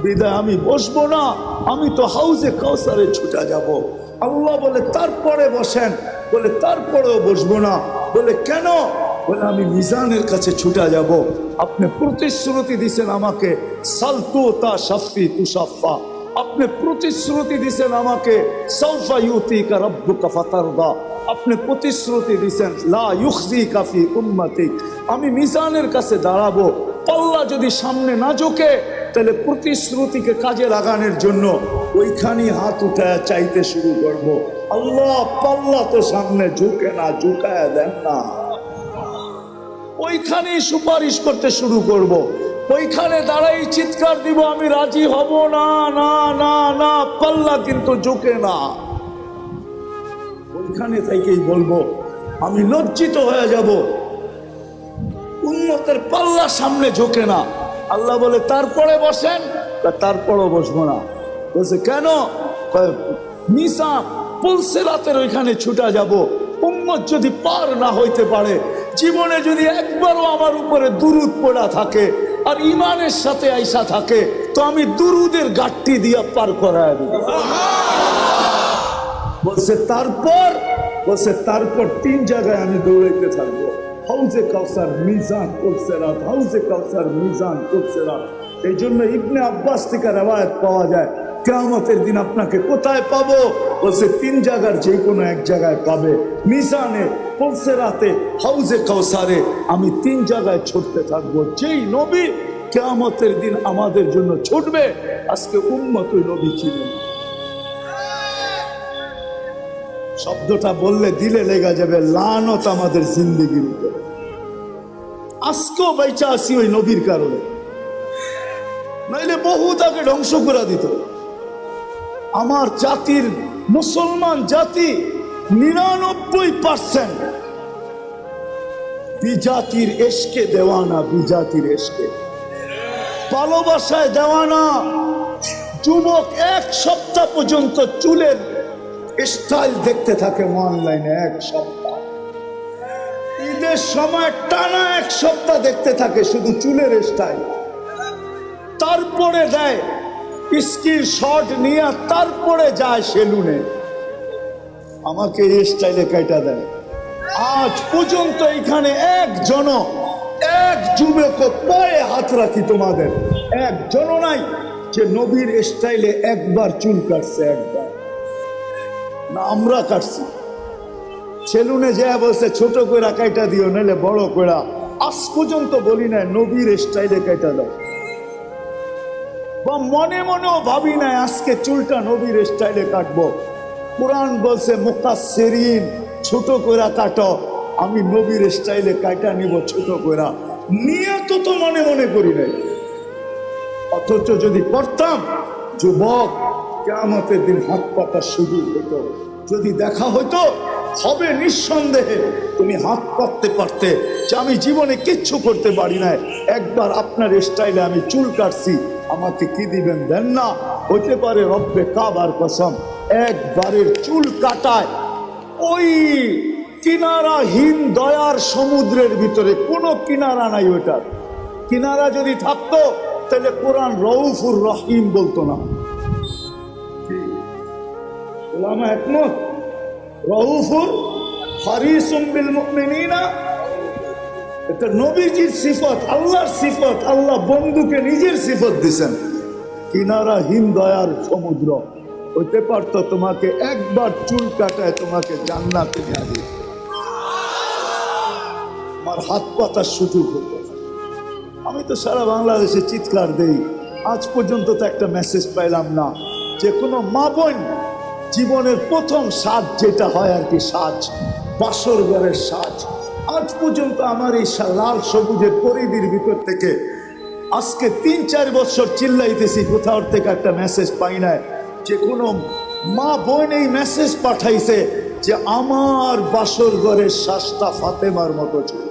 Speaker 1: বিদায় আমি বসবো না, আমি তো হাউজে কাউসারে ছুটে যাব। আল্লাহ বলে তারপরে বসেন, বলে তারপরেও বসবো না। বলে কেন? বলে আমি মিজানের কাছে ছুটে যাব। আপনি প্রতিশ্রুতি দিছেন আমাকে সালতু তা শাফি তুষাফা, আপনি প্রতিশ্রুতি দিছেন আমাকে সাউফা ইউতিকা রাব্বুকা ফাতারদা, আপনি প্রতিশ্রুতি দিছেন লা ইউখজিকা ফি উম্মতিক। আমি মিজানের কাছে দাঁড়াবো, পাল্লা যদি সামনে না ঝোঁকে তাহলে প্রতিশ্রুতিকে কাজে লাগানোর জন্য ওইখানেই হাত উঠায় চাইতে শুরু করব। আল্লাহ পাল্লা তো সামনে ঝুঁকে না, ঝুঁকায় দেন না। ওইখানেই সুপারিশ করতে শুরু করব, ওইখানে দাঁড়াই চিৎকার দিব আমি রাজি হব না, না না না, পাল্লা কিন্তু ঝুঁকে না। ওইখানে থেকেই বলবো আমি লজ্জিত হয়ে যাব, উম্মতের পাল্লা সামনে ঝোঁকে না। আল্লাহ বলে তারপরে বসেন, তারপরও বসবো না। বলছে কেন? মিসা পুলসিরাতের ওইখানে ছুটা যাব। উম্মত যদি পার না হইতে পারে, জীবনে যদি একবারও আমার উপরে দুরুদ পড়া থাকে আর ইমানের সাথে আইসা থাকে, তো আমি দুরুদের গাঠটি দিয়া পার করায় দেব। বলছে তারপর, বলছে তারপর 3 জায়গায় আমি দৌড়াইতে থাকবো, হাউজে কাউসার, মিজান, পুলসিরাত, হাউজে কাউসার, মিজান, পুলসিরাত। এই জন্য ইবনে আব্বাস থেকে রওয়ায়াত পাওয়া যায় কিয়ামতের দিন আপনাকে কোথায় পাবো? বলছে 3 জায়গার যে কোনো এক জায়গায় পাবে, মিজানে, পুলসিরাতে, হাউজে কাউসারে। আমি 3 জায়গায় ছুটতে থাকবো। যেই নবী কিয়ামতের দিন আমাদের জন্য ছুটবে, আজকে উম্মত ওই নবী ছিলেন। শব্দটা বললে দিলে লেগে যাবে, লানত আমাদের জিন্দেগির উপরে। আজকেও বাইচা আসি ওই নবীর কারণে, নাইলে বহু তাকে ধ্বংস করে দিত। আমার জাতির, মুসলমান জাতি 99% বিজাতির এশকে দেওয়ানা, বিজাতির এশকে, ভালোবাসায় দেওয়ানা। যুবক 1 সপ্তাহ পর্যন্ত চুলের স্টাইল দেখতে থাকে অনলাইনে, 1 সপ্তাহ। ঈদের সময় টানা 1 সপ্তাহ দেখতে থাকে শুধু চুলের স্টাইল। তারপরে দেয় স্কিল শট নিয়ে, তারপরে যায় সেলুনে, আমাকে এই স্টাইলে কাটা দেয়। আজ পর্যন্ত এখানে একজন, এক যুবক পায়ে হাত রাখি তোমাদের, একজনও নাই যে নবীর স্টাইলে একবার চুল কাটছে, একবার না। আমরা কাটছি, সেলুনে যা বলছে ছোট কইরা কাইটা দিও, নাহলে বড় কইরা। আজ পর্যন্ত বলি না নবীর স্টাইলে কাইটা দাও, বা মনে মনেও ভাবি না আজকে চুলটা নবীর স্টাইলে কাটবো। কোরআন বলছে মুকাসসিরিন, ছোট কইরা কাটো, আমি নবীর স্টাইলে কাইটা নিব ছোট কইরা। নিয়ত তো মনে মনে করি নাই, অথচ যদি করতাম, যুবক কিয়ামতের দিন হাত পাতা শুরু হতো। যদি দেখা হইতো, হবে নিঃসন্দেহে তুমি হাত পাততে পারতে যে আমি জীবনে কিচ্ছু করতে পারি নাই, একবার আপনার স্টাইলে আমি চুল কাটছি, আমাকে কি দিবেন? দেন না। হইতে পারে রব্বে কাবার কসম, একবারের চুল কাটায় ওই কিনারাহীন দয়ার সমুদ্রের ভিতরে কোনো কিনারা নাই। ওইটার কিনারা যদি থাকতো তাহলে কোরআন রউফুর রহিম বলতো না। ওলামা একমত। রউফুর হারিসুম বিল মুমিনিনা, এটা নবীজির সিফত, আল্লাহর সিফত। আল্লাহ বন্ধুকে নিজের সিফত দিছেন। কিনারাহীন দয়ার সমুদ্র হইতে পারতো তোমাকে একবার চুল কাটায় তোমাকে জান্নাতে নিয়ে দিত, আমার হাত পাতার সুযোগ হতো। আমি তো সারা বাংলাদেশে চিৎকার দেই, আজ পর্যন্ত তো একটা মেসেজ পাইলাম না যে কোনো মা বোন জীবনের প্রথম সাজ যেটা হয় আর কি, সাজ, বাসর ঘরের সাজ, আজ পর্যন্ত আমার এই লাল সবুজের পরিধির ভিতর থেকে আজকে 3-4 বছর চিল্লাইতেছি, কোথাও থেকে একটা মেসেজ পাই না যে কোনো মা বোন এই মেসেজ পাঠাইছে যে আমার বাসর ঘরের সাজটা ফাতেমার মতো ছিল।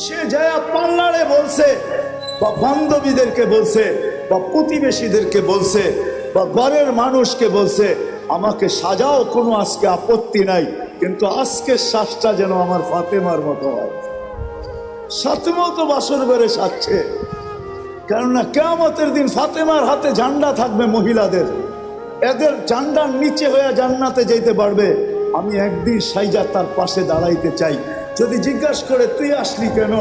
Speaker 1: সে যায় পাল্লারে বলছে, বা বান্ধবীদেরকে বলছে, বা প্রতিবেশীদেরকে বলছে, বা ঘরের মানুষকে বলছে আমাকে সাজাও, কোনো আজকে আপত্তি নাই, কিন্তু আজকের শ্বাসটা যেন আমার ফাতেমার মতো হয়। ফাতেমাও তো বাসর ঘরে সাজছে, কেননা কিয়ামতের দিন ফাতেমার হাতে ঝান্ডা থাকবে মহিলাদের, এদের ঝান্ডার নিচে হয়ে জান্নাতে যেতে পারবে। আমি একদিন সাইজা তার পাশে দাঁড়াইতে চাই। যদি জিজ্ঞাসা করে তুই আসলি কেন,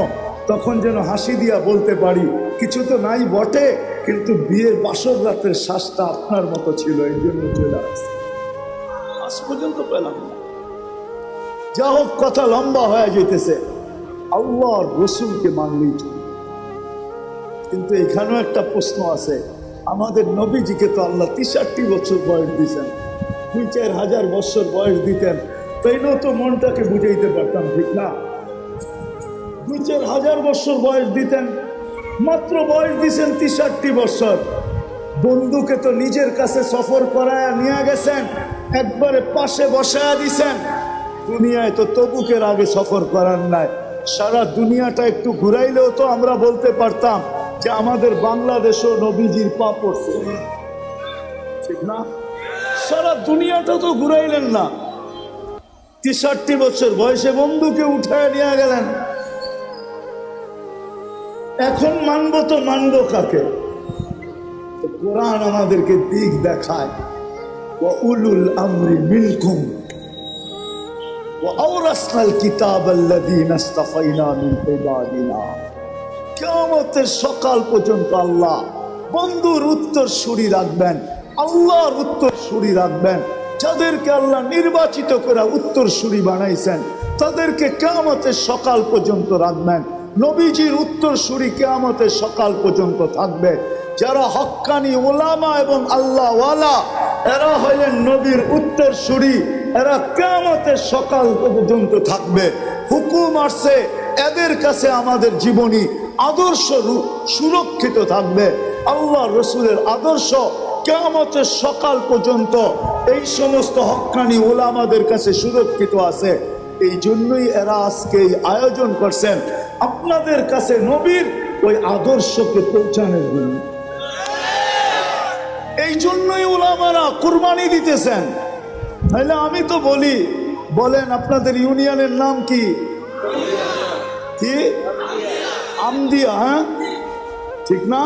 Speaker 1: তখন যেন হাসি দিয়া বলতে পারি কিছু তো নাই বটে, কিন্তু বিয়ের বাসর রাতের শ্বাসটা আপনার মতো ছিল, এই জন্য চলে আসছে। আজ পর্যন্ত পেলাম না। যা হোক, কথা লম্বা হয়ে যেতেছে। আল্লাহর রসুলকে মানলেই চলে, কিন্তু এখানেও একটা প্রশ্ন আছে। আমাদের নবীজিকে তো আল্লাহ 63 বছর বয়স দিয়েছেন, 2-4 হাজার বছর বয়স দিতেন, তাইলেও তো মনটাকে বুঝাইতে পারতাম, ঠিক না? 2-4 হাজার বছর বয়স দিতেন, মাত্র বয়স দিয়েছেন 63 বছর। বন্ধুকে তো নিজের কাছে সফর করায় নিয়ে গেছেন, একবারে পাশে বসায়া দিছেন। দুনিয়ায় তো তবুকের আগে সফর করার নাই। সারা দুনিয়াটা একটু ঘুরাইলেও তো আমরা বলতে পারতাম যে আমাদের বাংলাদেশও নবীজির পা পড়ছে, ঠিক না? সারা দুনিয়াটা তো ঘুরাইলেন না, 63 বছর বয়সে বন্ধুকে উঠায় নিয়ে গেলেন। এখন মানবো তো মানবো কাকে? কোরআন আমাদেরকে দিক দেখায়, ওয়া উলুল আমরি মিনকুম ওয়া আওরাসনাল কিতাবাল্লাযীনা ইসতাফাইনা মিন ইবাদিনা। কিয়ামতের সকাল পর্যন্ত আল্লাহ বন্ধুর উত্তর সুরি রাখবেন, আল্লাহর উত্তর সুরি রাখবেন। যাদেরকে আল্লাহ নির্বাচিত করে উত্তর সুরি বানাইছেন তাদেরকে কিয়ামতের সকাল পর্যন্ত রাখবেন। নবীজির উত্তর সুরি কিয়ামতের সকাল পর্যন্ত থাকবে। যারা হক্কানি ওলামা এবং আল্লাহওয়ালা, এরা হলেন নবীর উত্তর সুরি, এরা কিয়ামতের সকাল পর্যন্ত থাকবে। হুকুম আসছে, এদের কাছে আমাদের জীবনী আদর্শ সুরক্ষিত থাকবে। আল্লাহ রসুলের আদর্শ কিয়ামতের সকাল পর্যন্ত এই সমস্ত হক্কানি ওলামাদের কাছে সুরক্ষিত আছে। এই জন্যই এরা আজকে এই আয়োজন করছেন আপনাদের কাছে নবীর ওই আদর্শকে পৌঁছানোর জন্য। এই জন্যই ওলামারা কুরবানি দিতেছেন। তাহলে আমি তো বলি, বলেন আপনাদের ইউনিয়নের নাম কি? কি? আমদিয়া, হ্যাঁ ঠিক না?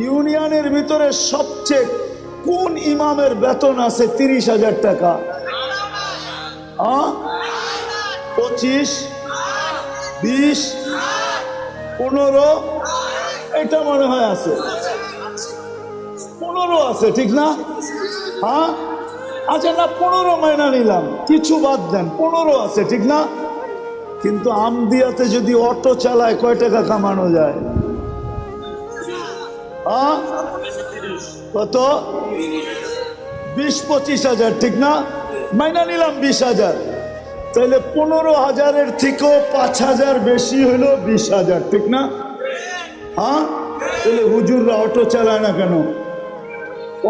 Speaker 1: ইউনিয়নের ভিতরে সবচেয়ে কোন ইমামের বেতন আছে 30,000 টাকা? 25, 20, 15, এটা মনে হয় আছে, 15 আছে, ঠিক না? হ্যাঁ, আচ্ছা না, 15 মাইনা নিলাম, কিছু বাদ দেন, 15 আছে, ঠিক না? কিন্তু আমদিয়াতে যদি অটো চালায় কয় টাকা কামানো যায়? কত? 20-25 হাজার, ঠিক না? মাইনা নিলাম 20,000, তাহলে 15,000-এর থেকেও 5,000 বেশি হলো 20,000, ঠিক না? হ্যাঁ, তাহলে হুজুররা অটো চালায় না কেন?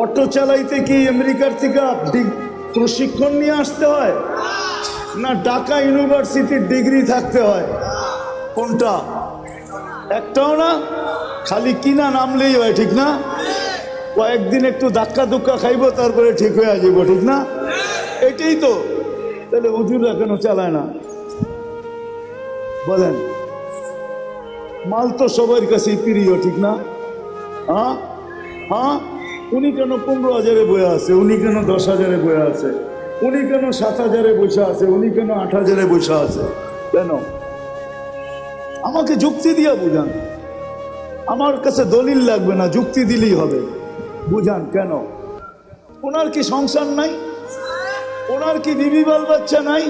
Speaker 1: অটো চালাইতে কি আমেরিকার থেকে প্রশিক্ষণ নিয়ে আসতে হয়, না ঢাকা ইউনিভার্সিটির ডিগ্রি থাকতে হয়? কোনটা? একটাও না, খালি কিনা নামলেই হয়, ঠিক না? কয়েকদিন একটু ধাক্কা ধুক্কা খাইবো, তারপরে ঠিক হয়ে যাব, ঠিক না? এটাই তো। তাহলে হুজুররা কেন চালায় না বলেন? মাল তো সবার কাছেই প্রিয়, ঠিক না? হ্যাঁ হ্যাঁ, উনি কেন 15,000-এ বয়ে আছে, উনি কেন 10,000-এ বয়ে আছে, উনি কেন 7,000-এ বসে আছে, উনি কেন 8,000-এ বসে আছে? কেন? আমাকে যুক্তি দিয়া বুঝান। আমার কাছে দলিল লাগবে না, যুক্তি দিলেই হবে। বুঝান কেন? ওনার কি সংসার নাই? ওনার কি বিবি বাল বাচ্চা নাই?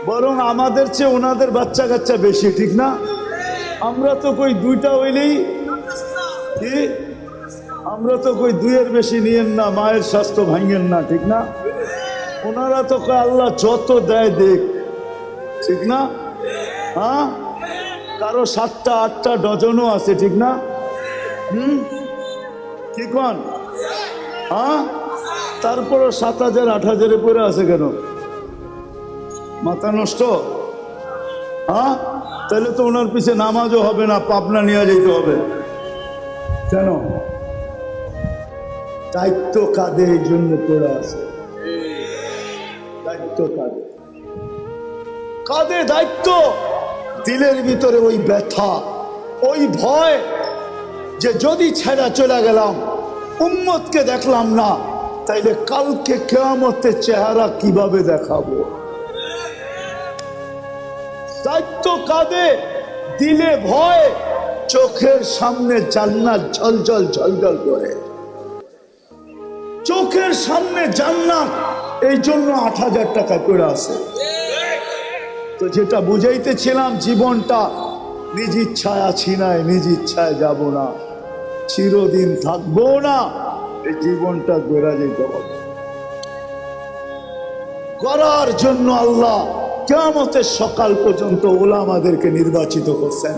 Speaker 1: বরং আমাদের চেয়ে ওনাদের বাচ্চা কাচ্চা বেশি, ঠিক না? আমরা তো কই 2টা হইলেই কি, আমরা তো কই 2-এর বেশি নিয়েন না, মায়ের স্বাস্থ্য ভাঙেন না, ঠিক না? ওনারা তো কয় আল্লাহ যত দেয় দেখ, ঠিক না? কারো 7টা 8টা ডজনও আছে, ঠিক না? কি কন? তারপরও 7,000 8,000-এ পড়ে আছে কেন? মাথা নষ্ট। তাহলে তো ওনার পিছে নামাজও হবে না, পাবনা নিয়ে যেতে হবে। কেন? দায়িত্ব কাঁধে, এই জন্য পড়ে আছে। দায়িত্ব কাঁধে, কাঁধে দায়িত্ব। দিলের ভিতরে ওই ব্যথা, ওই ভয় যে যদি ছেড়া চলে গেলাম, উম্মতকে দেখলাম না, তাইলে কালকে কিয়ামতের চেহারা কিভাবে দেখাবো? দায়িত্ব কাঁধে, দিলে ভয়, চোখের সামনে জান্নাত ঝলঝল ঝলঝল করে, চোখের সামনে জান্নাত, এই জন্য 8,000 টাকা করে আছে। তো যেটা বুঝাইতেছিলাম, জীবনটা নিজ ইচ্ছায় আছি নাই, নিজ ইচ্ছায় যাব না, চিরদিন থাকবো না। এই জীবনটা গড়া যেতে হবে। করার জন্য আল্লাহ কিয়ামতের সকাল পর্যন্ত ওলামাদেরকে নির্বাচিত করছেন,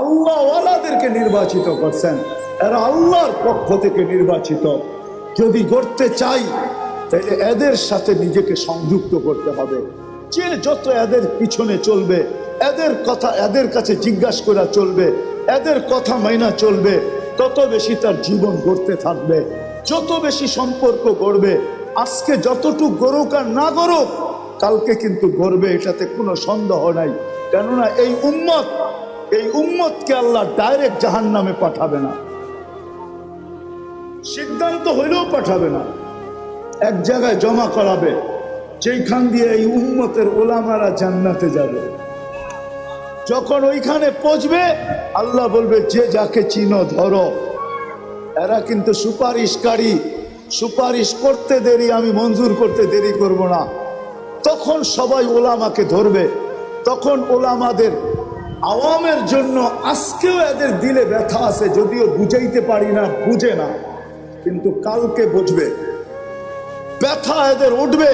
Speaker 1: আল্লাহ ওয়ালাদেরকে নির্বাচিত করছেন। এরা আল্লাহর পক্ষ থেকে নির্বাচিত। যদি গড়তে চাই তাহলে এদের সাথে নিজেকে সংযুক্ত করতে হবে। যে যত এদের পিছনে চলবে, এদের কথা এদের কাছে জিজ্ঞাসা করা চলবে, এদের কথা মাইনা চলবে, তত বেশি তার জীবন গড়তে থাকবে, যত বেশি সম্পর্ক গড়বে। আজকে যতটুকু গড়ুক আর না গড়ুক, কালকে কিন্তু গড়বে, এটাতে কোনো সন্দেহ নাই। কেননা এই উম্মতকে আল্লাহ ডাইরেক্ট জাহান্নামে পাঠাবে না, সিদ্ধান্ত হইলেও পাঠাবে না, এক জায়গায় জমা করাবে, যেখান দিয়ে এই উম্মতের ওলামারা জান্নাতে যাবে। যখন ওইখানে পৌঁছবে, আল্লাহ বলবে যে যাকে চিনো ধরো। এরা কিন্তু সুপারিশকারী, সুপারিশ করতে দেরি, আমি মঞ্জুর করতে দেরি করব না। তখন সবাই ওলামাকে ধরবে। তখন ওলামাদের আওয়ামের জন্য আজকেও এদের দিলে ব্যথা আছে, যদিও বুঝাইতে পারি না, বুঝে না, কিন্তু কালকে বুঝবে, ব্যথা এদের উঠবে।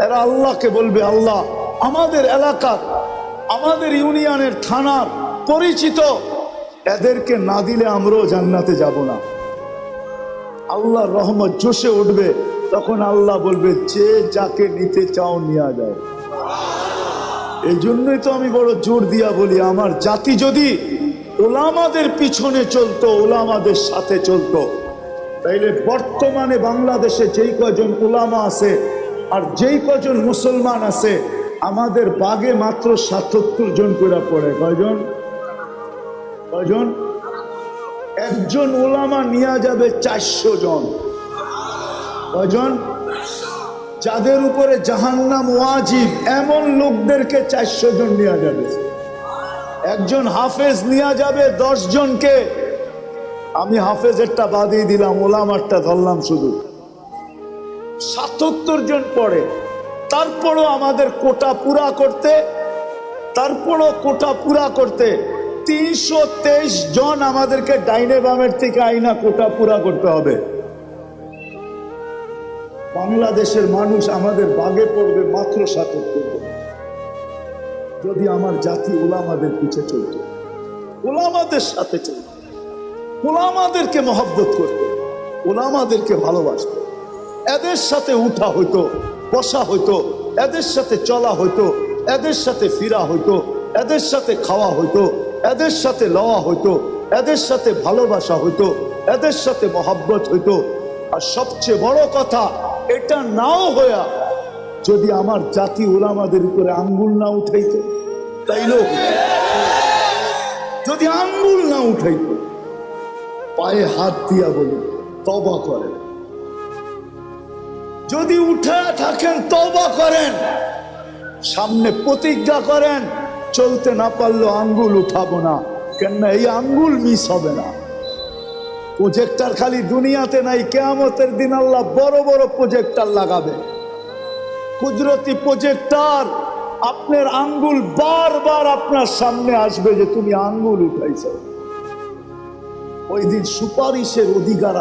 Speaker 1: এরা আল্লাহকে বলবে, আল্লাহ আমাদের এলাকার, আমাদের ইউনিয়নের, থানার পরিচিত, এদেরকে না দিলে আমরাও জান্নাতে যাব না। আল্লাহর রহমত জোশে উঠবে। তখন আল্লাহ বলবে যে যাকে নিতে চাও নিয়ে যাও। এই জন্যই তো আমি বড় জোর দিয়া বলি, আমার জাতি যদি ওলামাদের পিছনে চলতো, ওলামাদের সাথে চলতো, তাইলে বর্তমানে বাংলাদেশে যেই কজন ওলামা আছে আর যেই কজন মুসলমান আছে, আমাদের বাগে মাত্র ৭৭ জন করে পড়ে। কয়জন? একজন ওলামা নিয়ে যাবে 400 জন। কয়জন? যাদের উপরে জাহান্নাম ওয়াজিব, এমন লোকদেরকে 400 জন নিয়ে যাবে। একজন হাফেজ নিয়ে যাবে 10 জনকে। আমি হাফেজেরটা বাদই দিলাম, ওলামারটা ধরলাম শুধু। ৭৭ জন পড়ে। তারপরও আমাদের কোটা পুরা করতে, 323 জন আমাদেরকে ডাইনে বামের থেকে আইনা কোটা পুরা করতে হবে। বাংলাদেশের মানুষ আমাদের বাগে পড়বে মাত্র ৭৭ জন। যদি আমার জাতি ওলামাদের পিছে চলত, ওলামাদের সাথে চলত, ওলামাদেরকে মহব্বত করত, ওলামাদেরকে ভালোবাসত, এদের সাথে উঠা হইতো, বসা হইতো, এদের সাথে চলা হইতো, এদের সাথে ফিরা হইতো, এদের সাথে খাওয়া হইতো, এদের সাথে লওয়া হইতো, এদের সাথে ভালোবাসা হইতো, এদের সাথে মহব্বত হইতো। আর সবচেয়ে বড় কথা, এটা নাও হইয়া যদি আমার জাতি ওলামাদের উপরে আঙ্গুল না উঠাইতো, তাইলেও যদি আঙ্গুল না উঠাইতো, পায়ে হাত দিয়া বলি তওবা করেন। যদি উঠে থাকেন তওবা করেন, সামনে প্রতিজ্ঞা করেন চলতে না পারলেও আঙ্গুল উঠাবো না, কেননা এই আঙ্গুল মিস হবে না। প্রজেক্টর খালি দুনিয়াতে নাই, কিয়ামতের দিন আল্লাহ বড় বড় প্রজেক্টর লাগাবে। কুদরতি প্রজেক্টর, আপনার আঙ্গুল বারবার আপনার সামনে আসবে যে তুমি আঙ্গুল উঠাইছ। ওই দিন সুপারিশের অধিকার,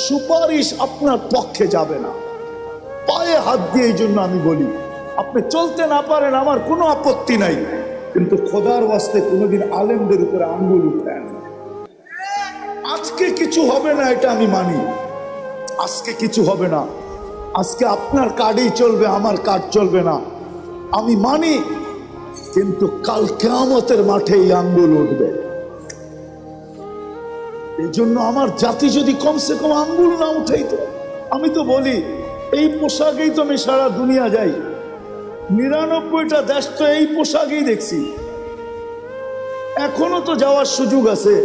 Speaker 1: সুপারিশ আপনার পক্ষে যাবে না। পায়ে হাত দিয়ে এই জন্য আমি বলি, আপনি চলতে না পারেন আমার কোনো আপত্তি নাই, কিন্তু খোদার ওয়াস্তে কোনোদিন আলেমদের উপরে আঙ্গুল উঠায় না। আজকে কিছু হবে না এটা আমি মানি, আজকে কিছু হবে না, আজকে আপনার কার্ডই চলবে, আমার কার্ড চলবে না, আমি মানি, কিন্তু কাল কিয়ামতের মাঠে এই আঙ্গুল উঠবে। এই জন্য আমার জাতি যদি কমসে কম আঙ্গুল না উঠাইতো, আমি তো বলি এই পোশাকেই তো আমি সারা দুনিয়া যাই, ৯৯টা দেশ তো এই পোশাকেই দেখছি, এখনো তো যাওয়ার সুযোগ আছে,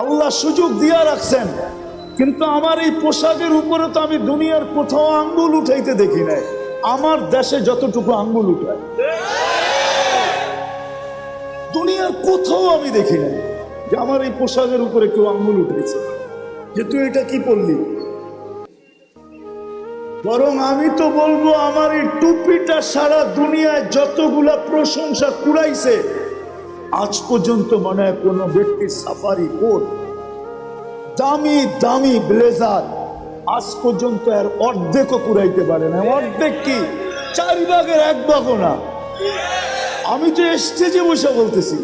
Speaker 1: আল্লাহ সুযোগ দিয়া রাখছেন, কিন্তু আমার এই পোশাকের উপরে তো আমি দুনিয়ার কোথাও আঙ্গুল উঠাইতে দেখি নাই। আমার দেশে যতটুকু আঙ্গুল উঠায় দুনিয়ার কোথাও আমি দেখি নাই যে আমার এই পোশাকের উপরে কেউ আঙ্গুল উঠেছে যে তুই এটা কি পরলি। বরং আমি তো বলবো আমার এই টুপিটা সারা দুনিয়ায় যতগুলা প্রশংসা কুড়াইছে, আজ পর্যন্ত মনে হয় কোনো ব্যক্তির সাফারি কোট, দামি দামি ব্লেজার আজ পর্যন্ত এর অর্ধেকও কুড়াইতে পারে না। অর্ধেক কি, 1/4 না। আমি তো স্টেজে বসে বলতেছি,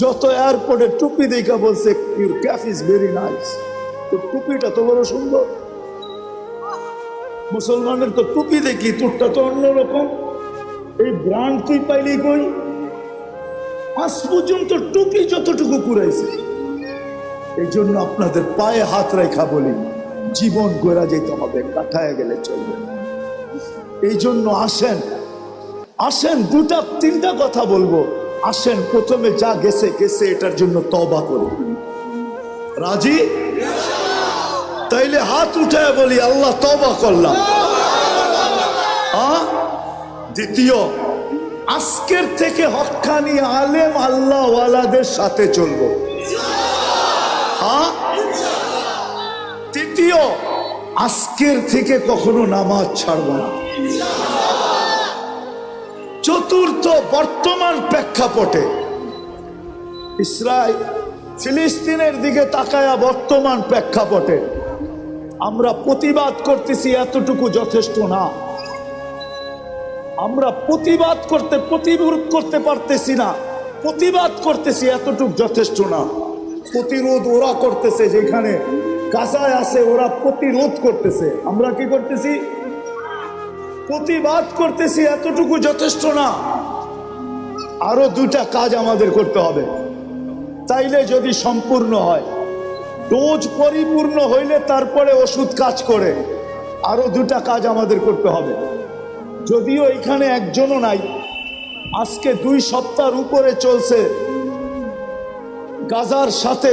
Speaker 1: যত এয়ারপোর্টে টুপি দেখা বলছে your cap is very nice, তো টুপিটা তো বড় সুন্দর। মুসলমানের তো টুপি দেখি, তোরটা তো অন্যরকম, এই ব্র্যান্ড তুই পাইলি কই? আজ পর্যন্ত টুপি যতটুকু কুড়াইছে। এই জন্য আপনাদের পায়ে হাত রেখা বলি, জীবন গড়া যেতে হবে, কাটায় গেলে চলবে না। এই জন্য আসেন, আসেন, 2-3টা কথা বলবো। আসেন, প্রথমে যা গেছে গেছে, এটার জন্য তওবা করি। রাজি? তাইলে হাত উঠায় বলি আল্লাহ তওবা করলাম। দ্বিতীয়, আজকের থেকে হক্কানি আলেম আল্লাহ ওয়ালাদের সাথে চলবো। তৃতীয়, আজকের থেকে কখনো নামাজ ছাড়বো না। চতুর্থ, বর্তমান প্রেক্ষাপটে ইসরায়েল ফিলিস্তিনের দিকে তাকায়া বর্তমান প্রেক্ষাপটে আমরা প্রতিবাদ করতেছি, এতটুকু যথেষ্ট না। আমরা প্রতিবাদ প্রতিরোধ করতে পারতেছি না, প্রতিবাদ করতেছি, এতটুকু যথেষ্ট না। প্রতিরোধ ওরা করতেছে, যেখানে গাজায় আছে ওরা প্রতিরোধ করতেছে, আমরা কি করতেছি? প্রতিবাদ করতেছি, এতটুকু যথেষ্ট না। আরো 2টা কাজ আমাদের করতে হবে, তাইলে যদি সম্পূর্ণ হয়। ডোজ পরিপূর্ণ হইলে তারপরে ওষুধ কাজ করে। আরো 2টা কাজ আমাদের করতে হবে, যদিও এখানে একজনও নাই। আজকে 2 সপ্তাহের উপরে চলছে গাজার সাথে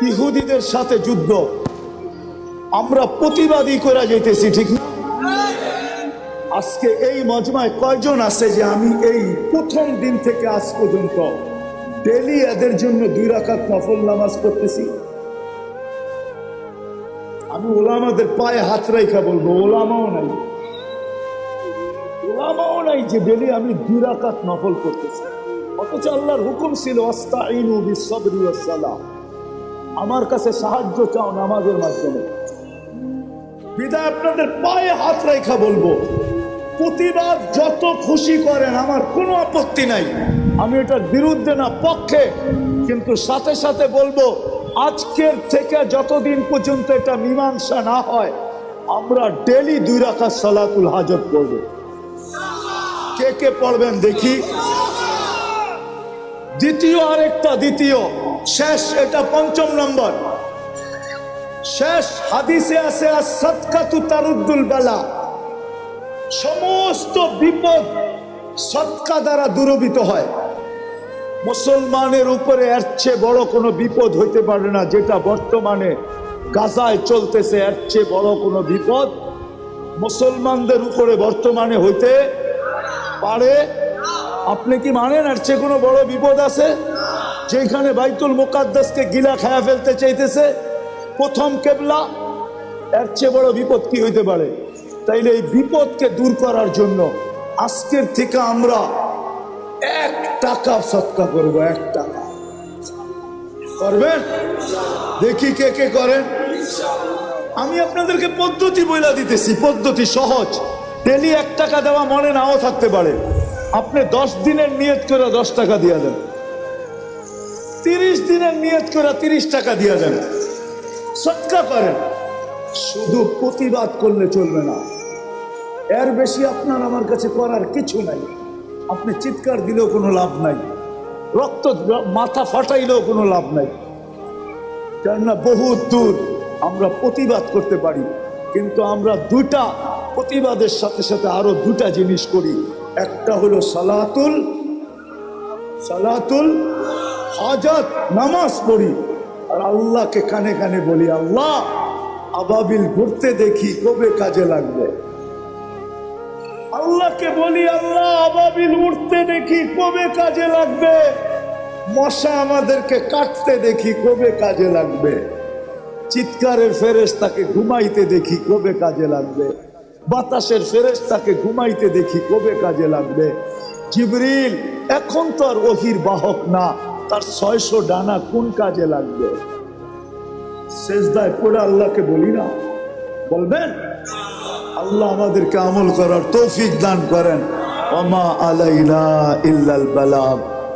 Speaker 1: ইহুদিদের সাথে যুদ্ধ, আমরা প্রতিবাদী করে যাইতেছি, ঠিক না? আজকে এই মজমায় কয়জন আছে যে আমি এই প্রথম দিন থেকে আজ পর্যন্ত ডেলি এদের জন্য 2 রাকাত নফল নামাজ পড়তেছি? আমি ওলামাদের পায়ে হাত রাখা বলবো, ওলামাও নাই যে ডেলি আমি 2 রাকাত নফল করতেছি। অথচ আল্লাহর হুকুম ছিল আস্তাইনু বিস-সাবরি ওয়াস-সালাহ, আমার কাছে সাহায্য চাও নামাজের মাধ্যমে। বিদায় আপনাদের পায়ে হাত রাখা বলবো, প্রতিবাদ যত খুশি করেন, আমার কোনো আপত্তি নাই, আমি এটার বিরুদ্ধে না, পক্ষে। কিন্তু সাথে সাথে বলবো, আজকের থেকে যতদিন পর্যন্ত এটা মীমাংসা না হয়, আমরা ডেলি 2 রাকাত সালাতুল হাজত পড়ব। কে কে পড়বেন দেখি? দ্বিতীয় শেষ, এটা 5ম নম্বর, শেষ হাদিসে আছে as-সাদকাতু তারুদ্দুল বালা, সমস্ত বিপদ সদকা দ্বারা দূরীভূত হয়। মুসলমানের উপরে এর চেয়ে বড় কোনো বিপদ হইতে পারে না, যেটা বর্তমানে গাজায় চলতেছে। এর চেয়ে বড় কোনো বিপদ মুসলমানদের উপরে বর্তমানে হইতে পারে? আপনি কি মানেন এর চেয়ে কোনো বড় বিপদ আছে? যেখানে বাইতুল মুকাদ্দাসকে গিলা খায়া ফেলতে চাইতেছে প্রথম কেবলা, এর চেয়ে বড় বিপদ কি হইতে পারে? তাইলে এই বিপদকে দূর করার জন্য আজকের থেকে আমরা 1 টাকা সদকা করব। 1 টাকা করবেন? দেখি কে কে করেন। আমি আপনাদেরকে পদ্ধতি বইলা দিতেছি, পদ্ধতি সহজ। ডেলি 1 টাকা দেওয়া মনে নাও থাকতে পারে। আপনি 10 দিনের নিয়ত করে 10 টাকা দিয়ে দেন, 30 দিনের নিয়ত করে 30 টাকা দিয়ে দেন, সদকা করেন। শুধু প্রতিবাদ করলে চলবে না, এর বেশি আপনার আমার কাছে করার কিছু নাই। আপনি চিৎকার দিলেও কোনো লাভ নাই, রক্ত মাথা ফাটাইলেও কোনো লাভ নাই, কেননা বহুত দূর। আমরা প্রতিবাদ করতে পারি, কিন্তু আমরা 2টা প্রতিবাদের সাথে সাথে আরো 2টা জিনিস করি। একটা হলো সালাতুল হাজাত, নামাজ পড়ি, আর আল্লাহকে কানে কানে বলি, আল্লাহ আবাবিল ঘুরতে দেখি কবে কাজে লাগবে। আল্লাহকে বলি, আল্লাহ আবাবিল উঠতে দেখি কবে কাজে লাগবে। মশা আমাদেরকে কাটতে দেখি কবে কাজে লাগবে। চিৎকারের ফেরেশতাকে ঘুমাইতে দেখি কবে কাজে লাগবে। বাতাসের ফেরেশতাকে ঘুমাইতে দেখি কবে কাজে লাগবে। জিবরিল এখন তো আর ওহির বাহক না, তার 600 ডানা কোন কাজে লাগবে? সেজদায় পড়ে আল্লাহকে বলি না? বলবেন? আল্লাহ আমাদেরকে আমল করার তৌফিক দান করেন। ওমা আলাইনা ইল্লাল বালাগ।